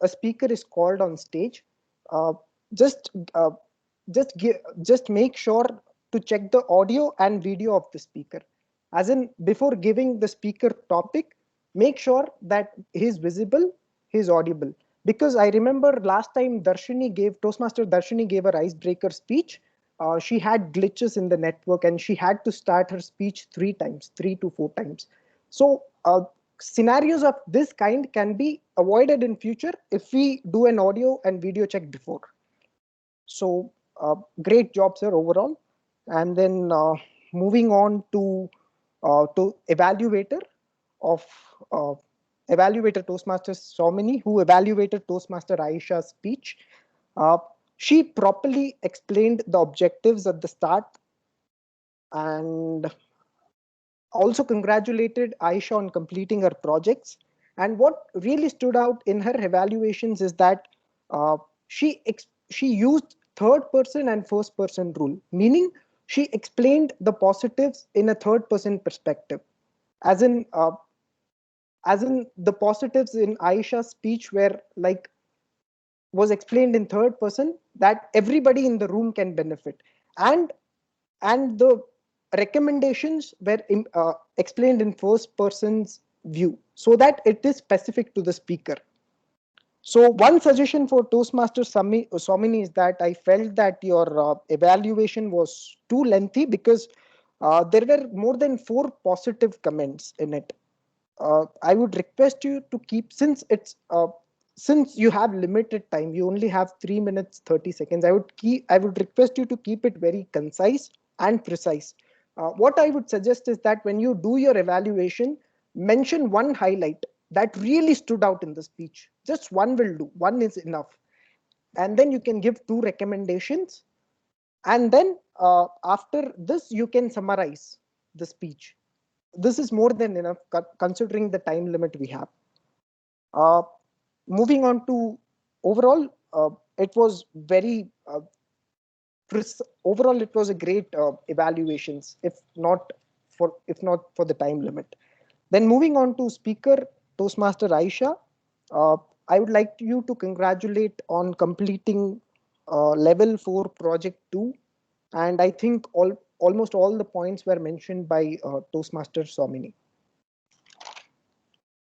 a speaker is called on stage, uh, just uh, just make sure to check the audio and video of the speaker. As in, before giving the speaker topic, make sure that he is visible, he is audible. because I remember last time Toastmaster Darshini gave her icebreaker speech. She had glitches in the network and she had to start her speech 3 to 4 times. So scenarios of this kind can be avoided in future if we do an audio and video check before. So great job, sir, overall. And then moving on to evaluator of evaluator Toastmaster Somini, who evaluated Toastmaster Aisha's speech. Uh, she properly explained the objectives at the start and also congratulated Aisha on completing her projects. And what really stood out in her evaluations is that uh, she used third person and first person rule, meaning she explained the positives in a third person perspective, as in the positives in Aisha's speech were like was explained in third person that everybody in the room can benefit, and the recommendations were explained in first person's view so that it is specific to the speaker. So one suggestion for Toastmaster Somini is that I felt that your evaluation was too lengthy because there were more than 4 positive comments in it. I would request you to keep, since you have limited time, you only have 3 minutes 30 seconds. I would request you to keep it very concise and precise. What I would suggest is that when you do your evaluation, mention one highlight that really stood out in the speech. Just one will do. One is enough. And then you can give 2 recommendations. And then after this, you can summarize the speech. This is more than enough considering the time limit we have. Moving on to overall, it was very overall it was a great evaluations, if not for the time limit. Then moving on to speaker Toastmaster Aisha, I would like you to congratulate on completing level 4 project 2, and I think almost all the points were mentioned by Toastmaster Somini.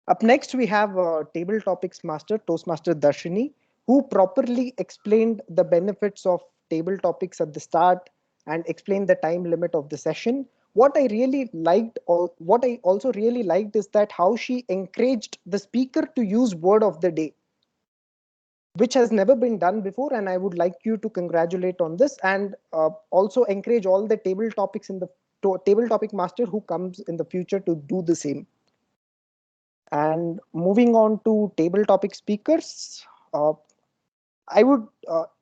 Up next, we have Table Topics Master, Toastmaster Darshini, who properly explained the benefits of table topics at the start and explained the time limit of the session. What I also really liked is that how she encouraged the speaker to use word of the day, which has never been done before, and I would like you to congratulate on this, and also encourage all the table topics in the table topic master who comes in the future to do the same. And moving on to table topic speakers, I would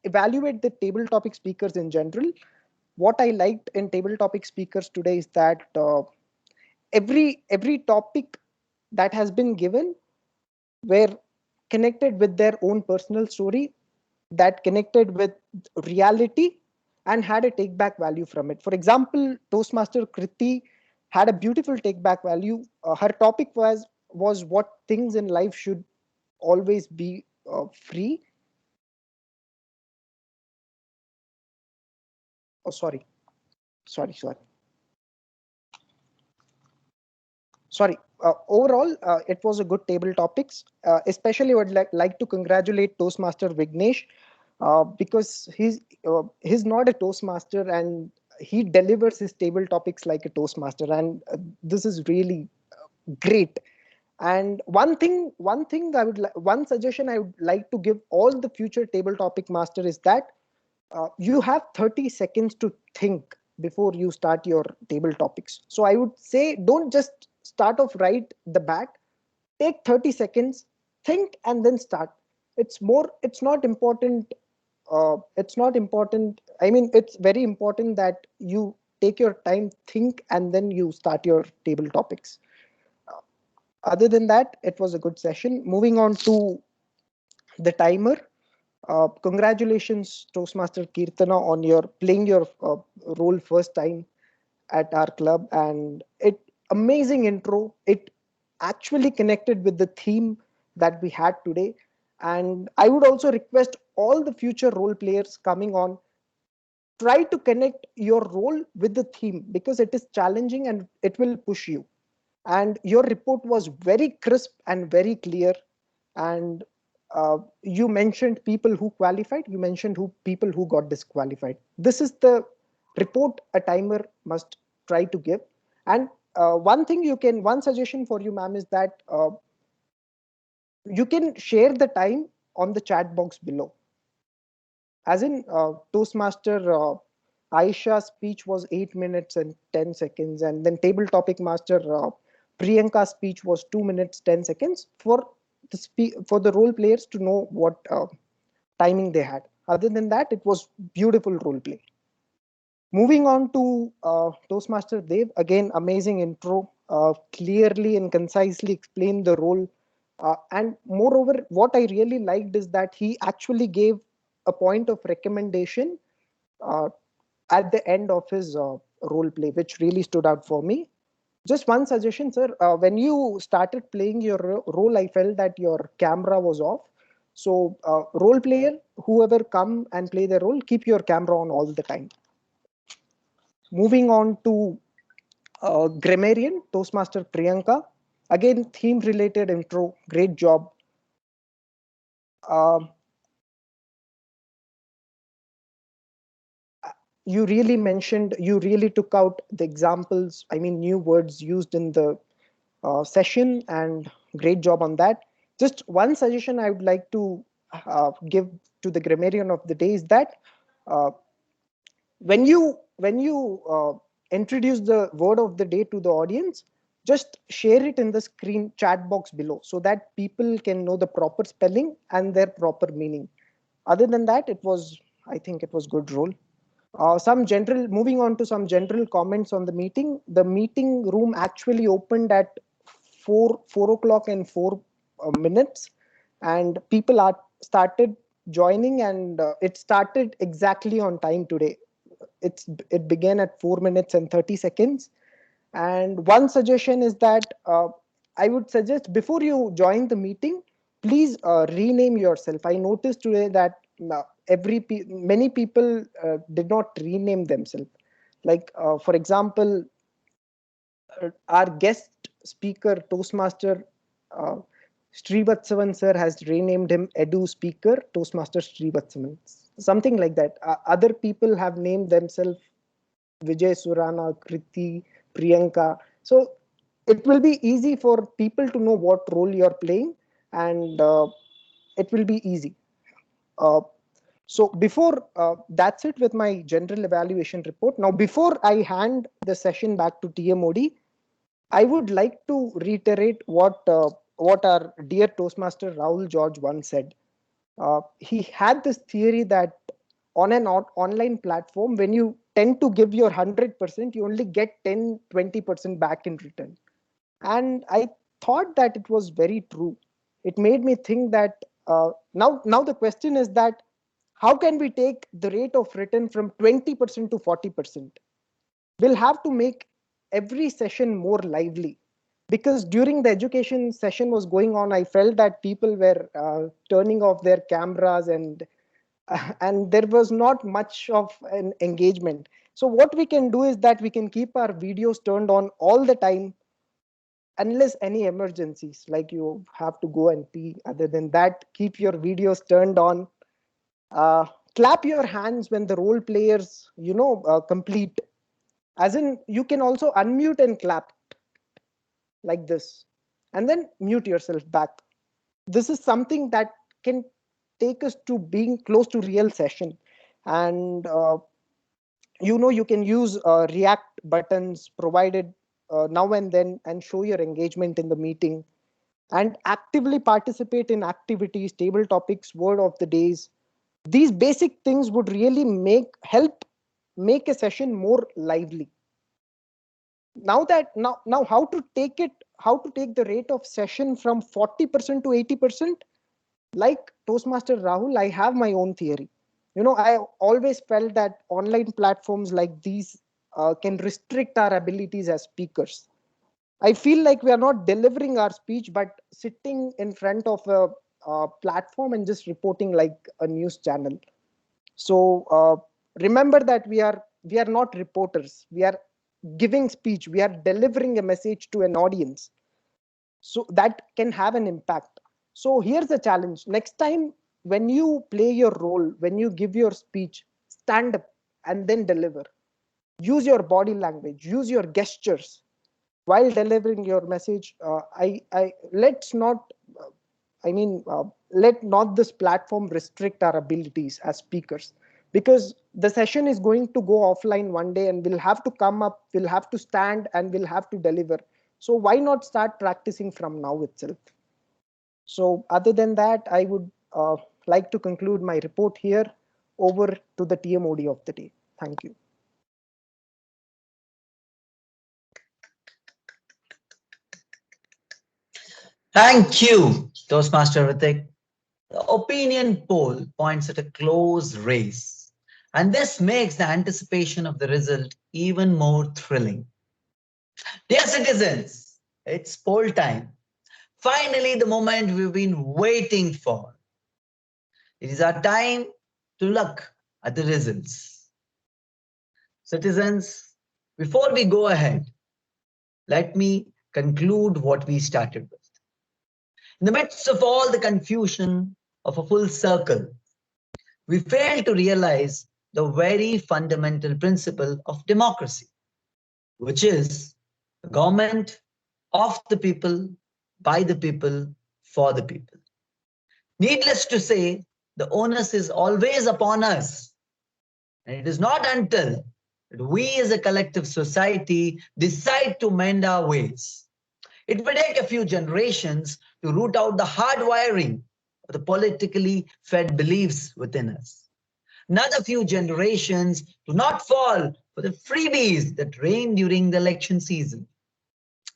evaluate the table topic speakers in general. What I liked in table topic speakers today is that every topic that has been given were connected with their own personal story, that connected with reality and had a take back value from it. For example, Toastmaster Kriti had a beautiful take back value. Her topic was what things in life should always be free. Oh, sorry. Overall, it was a good table topics. Especially, I would like to congratulate Toastmaster Vignesh because he's not a Toastmaster and he delivers his table topics like a Toastmaster, and this is really great. And one suggestion I would like to give all the future table topic master is that you have 30 seconds to think before you start your table topics. So I would say don't just start off right the bat. Take 30 seconds, think, and then start. It's not important. I mean, it's very important that you take your time, think, and then you start your table topics. Other than that, it was a good session. Moving on to the timer. Congratulations, Toastmaster Kirtana, on your playing your role first time at our club, and it amazing intro. It actually connected with the theme that we had today. And I would also request all the future role players coming on, try to connect your role with the theme because it is challenging and it will push you. And your report was very crisp and very clear. And you mentioned people who qualified, you mentioned people who got disqualified. This is the report a timer must try to give. And one suggestion for you, ma'am, is that you can share the time on the chat box below. As in Toastmaster Aisha's speech was 8 minutes and 10 seconds, and then table topic master Priyanka's speech was 2 minutes 10 seconds for the role players to know what timing they had. Other than that, it was beautiful role play. Moving on to Toastmaster Dev, again, amazing intro, clearly and concisely explained the role. And moreover, what I really liked is that he actually gave a point of recommendation uh, at the end of his role play, which really stood out for me. Just one suggestion, sir. When you started playing your role, I felt that your camera was off. So, role player, whoever come and play the role, keep your camera on all the time. Moving on to Grammarian, Toastmaster Priyanka. Again, theme related intro, great job. You really took out the examples, I mean, new words used in the session, and great job on that. Just one suggestion I would like to give to the grammarian of the day is that when you introduce the word of the day to the audience, just share it in the screen chat box below so that people can know the proper spelling and their proper meaning. Other than that, I think it was good role. Moving on to some general comments on the meeting. The meeting room actually opened at 4 o'clock and 4 minutes, and people started joining, and it started exactly on time today. It began at 4 minutes and 30 seconds. And one suggestion is that I would suggest before you join the meeting, please rename yourself. I noticed today that many people did not rename themselves. Like for example, our guest speaker, Toastmaster Srivatsavan sir has renamed him Edu Speaker, Toastmaster Srivatsavan. Something like that. Other people have named themselves Vijay Surana, Kriti, Priyanka. So it will be easy for people to know what role you're playing, and it will be easy. So before that's it with my general evaluation report. Now, before I hand the session back to TMOD, I would like to reiterate what our dear Toastmaster Rahul George once said. He had this theory that on an online platform, when you tend to give your 100%, you only get 10-20% back in return. And I thought that it was very true. It made me think that now the question is that how can we take the rate of return from 20% to 40%? We'll have to make every session more lively, because during the education session was going on, I felt that people were turning off their cameras, and there was not much of an engagement. So what we can do is that we can keep our videos turned on all the time, unless any emergencies, like you have to go and pee. Other than that, keep your videos turned on. Clap your hands when the role players complete. As in, you can also unmute and clap like this, and then mute yourself back. This is something that can take us to being close to real session. And you can use react buttons provided now and then, and show your engagement in the meeting, and actively participate in activities, table topics, word of the days. These basic things would really help make a session more lively. Now how to take the rate of session from 40% to 80%? Like Toastmaster Rahul, I have my own theory. I always felt that online platforms like these can restrict our abilities as speakers. I feel like we are not delivering our speech, but sitting in front of a platform and just reporting like a news channel. So remember that we are not reporters. We are giving speech. We are delivering a message to an audience. So that can have an impact. So here's the challenge. Next time when you play your role, when you give your speech, stand up and then deliver. Use your body language, use your gestures while delivering your message. Let's not, let not this platform restrict our abilities as speakers, because the session is going to go offline one day and we'll have to come up, we'll have to stand and we'll have to deliver. So why not start practicing from now itself? So other than that, I would like to conclude my report here. Over to the TMOD of the day. Thank you. Thank you, Toastmaster Ritik. The opinion poll points at a close race, and this makes the anticipation of the result even more thrilling. Dear citizens, it's poll time. Finally, the moment we've been waiting for. It is our time to look at the results. Citizens, before we go ahead, let me conclude what we started with. In the midst of all the confusion of a full circle, we fail to realize the very fundamental principle of democracy, which is the government of the people, by the people, for the people. Needless to say, the onus is always upon us. And it is not until we as a collective society decide to mend our ways. It will take a few generations to root out the hardwiring of the politically fed beliefs within us. Another few generations to not fall for the freebies that reign during the election season.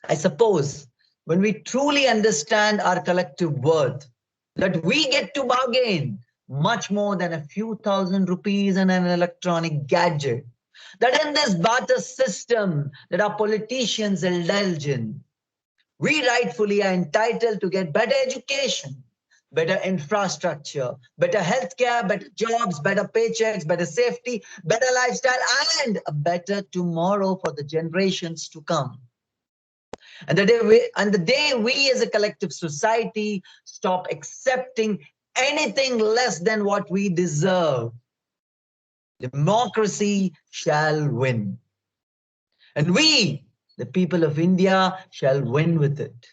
I suppose when we truly understand our collective worth, that we get to bargain much more than a few thousand rupees and an electronic gadget, that in this barter system that our politicians indulge in, we rightfully are entitled to get better education, better infrastructure, better healthcare, better jobs, better paychecks, better safety, better lifestyle, and a better tomorrow for the generations to come. And the day we as a collective society stop accepting anything less than what we deserve, democracy shall win. And we, the people of India, shall win with it.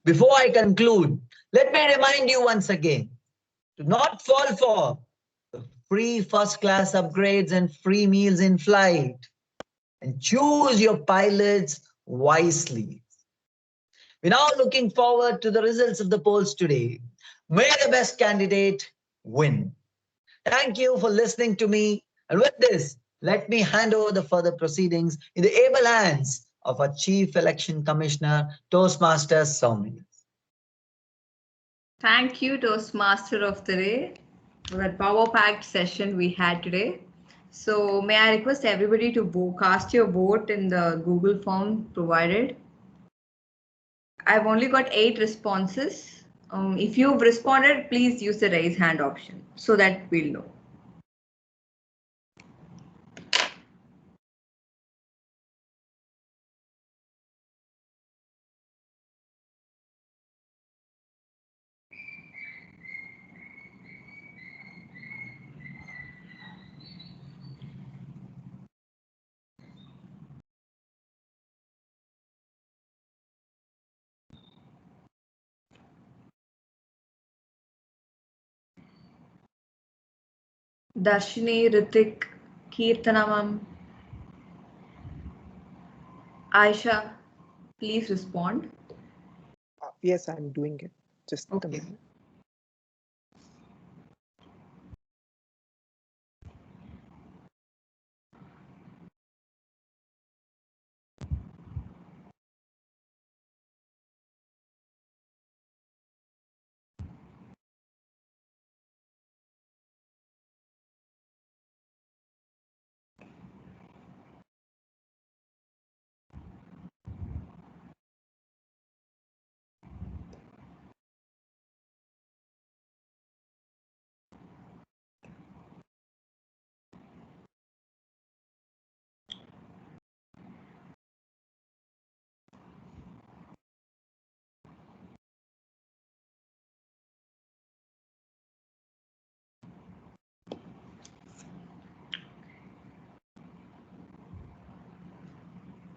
Before I conclude, let me remind you once again, to not fall for the free first class upgrades and free meals in flight, and choose your pilots wisely. We're now looking forward to the results of the polls today. May the best candidate win. Thank you for listening to me. And with this, let me hand over the further proceedings in the able hands of our Chief Election Commissioner, Toastmaster Soumi. Thank you, Toastmaster of the Day, for that power-packed session we had today. So may I request everybody to cast your vote in the Google form provided. I've only got 8 responses. If you've responded, please use the raise hand option so that we'll know. Darshini, Ritik, Kirtana ma'am, Aisha, please respond. Yes, I'm doing it. Just Okay. a minute.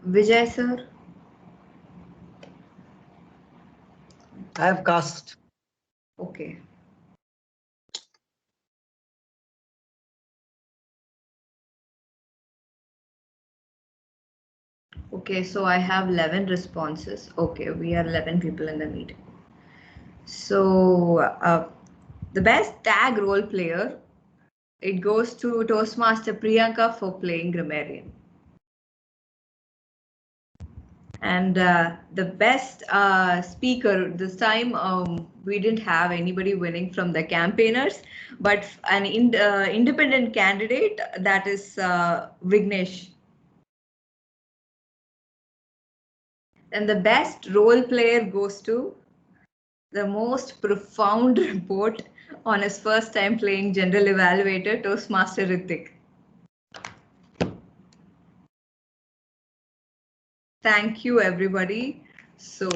Vijay sir? I have cast. Okay. Okay, so I have 11 responses. Okay, we are 11 people in the meeting. So the best tag role player, it goes to Toastmaster Priyanka for playing Grammarian. And the best speaker, this time we didn't have anybody winning from the campaigners, but an independent candidate, that is Vignesh. And the best role player goes to the most profound report on his first time playing General Evaluator, Toastmaster Ritik. Thank you, everybody. So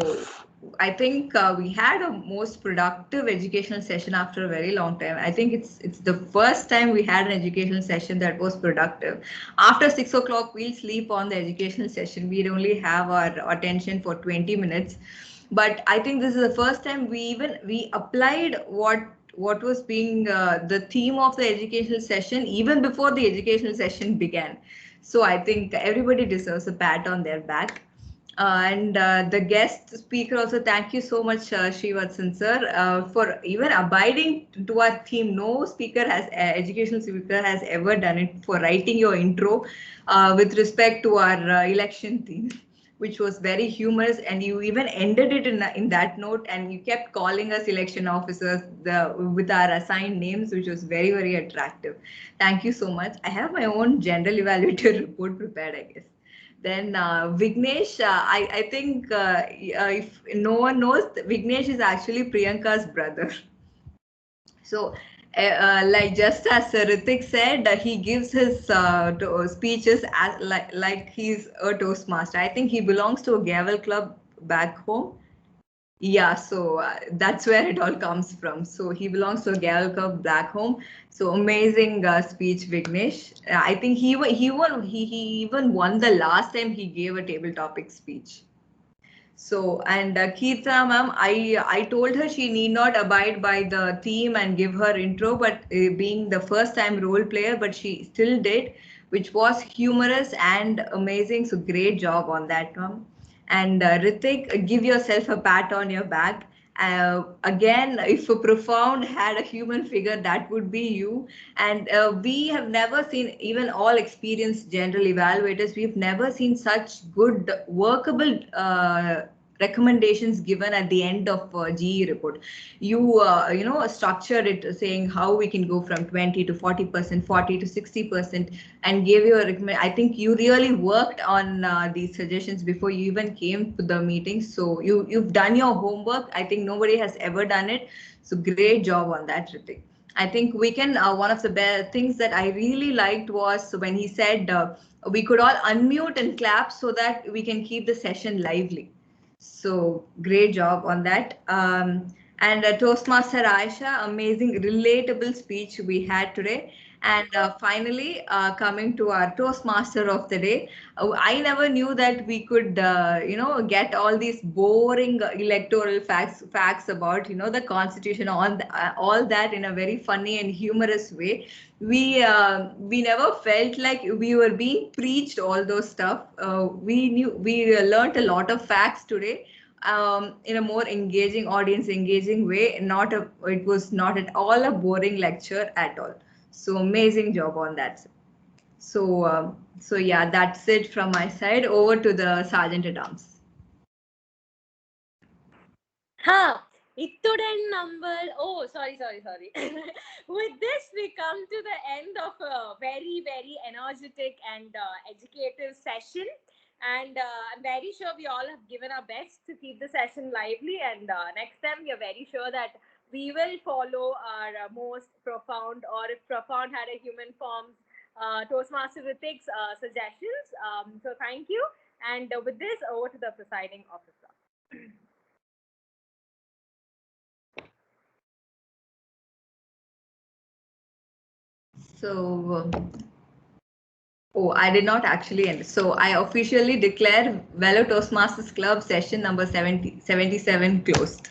I think we had a most productive educational session after a very long time. I think it's the first time we had an educational session that was productive. After 6 o'clock, we'll sleep on the educational session. We'd only have our attention for 20 minutes. But I think this is the first time we applied what was being the theme of the educational session even before the educational session began. So I think everybody deserves a pat on their back. And the guest speaker also, thank you so much, Srivatsan sir, for even abiding to our theme. No speaker has, educational speaker has ever done it, for writing your intro with respect to our election theme, which was very humorous, and you even ended it in that note, and you kept calling us election officers with our assigned names, which was very, very attractive. Thank you so much. I have my own general evaluator report prepared, I guess. Then Vignesh, I think if no one knows, Vignesh is actually Priyanka's brother. So, like just as Ritik said, he gives his speeches as like he's a Toastmaster. I think he belongs to a Gavel club back home. Yeah, so that's where it all comes from. So he belongs to a Gavel club back home. So amazing speech, Vignesh. I think he even won the last time he gave a table topic speech. So, and Keertana ma'am, I told her she need not abide by the theme and give her intro, but being the first time role player, but she still did, which was humorous and amazing. So great job on that, ma'am. And Ritik, give yourself a pat on your back. Again, if a profound had a human figure, that would be you. And we have never seen, even all experienced general evaluators, we've never seen such good workable recommendations given at the end of GE report. You know, structured it saying how we can go from 20 to 40%, 40 to 60%, and gave you a recommend. I think you really worked on these suggestions before you even came to the meeting. So you've done your homework. I think nobody has ever done it. So great job on that, Ritik. I think we can, one of the things that I really liked was when he said we could all unmute and clap so that we can keep the session lively. So great job on that. And Toastmaster Aisha, amazing, relatable speech we had today. And finally, coming to our Toastmaster of the day, I never knew that we could, you know, get all these boring electoral facts about, you know, the Constitution, all that in a very funny and humorous way. We never felt like we were being preached all those stuff. We learned a lot of facts today in a more engaging, audience engaging way. It was not at all a boring lecture at all. So amazing job on that. So yeah, that's it from my side. Over to the Sergeant at Arms. Huh. Ittudan number. Oh, sorry. With this, we come to the end of a very, very energetic and educative session. And I'm very sure we all have given our best to keep the session lively. And next time, we are very sure that we will follow our most profound, or if profound had a human form, Toastmaster Ritik's suggestions. So thank you. And with this, over to the presiding officer. So Oh, I did not actually end. So I officially declare Velo Toastmasters Club session number 77 closed.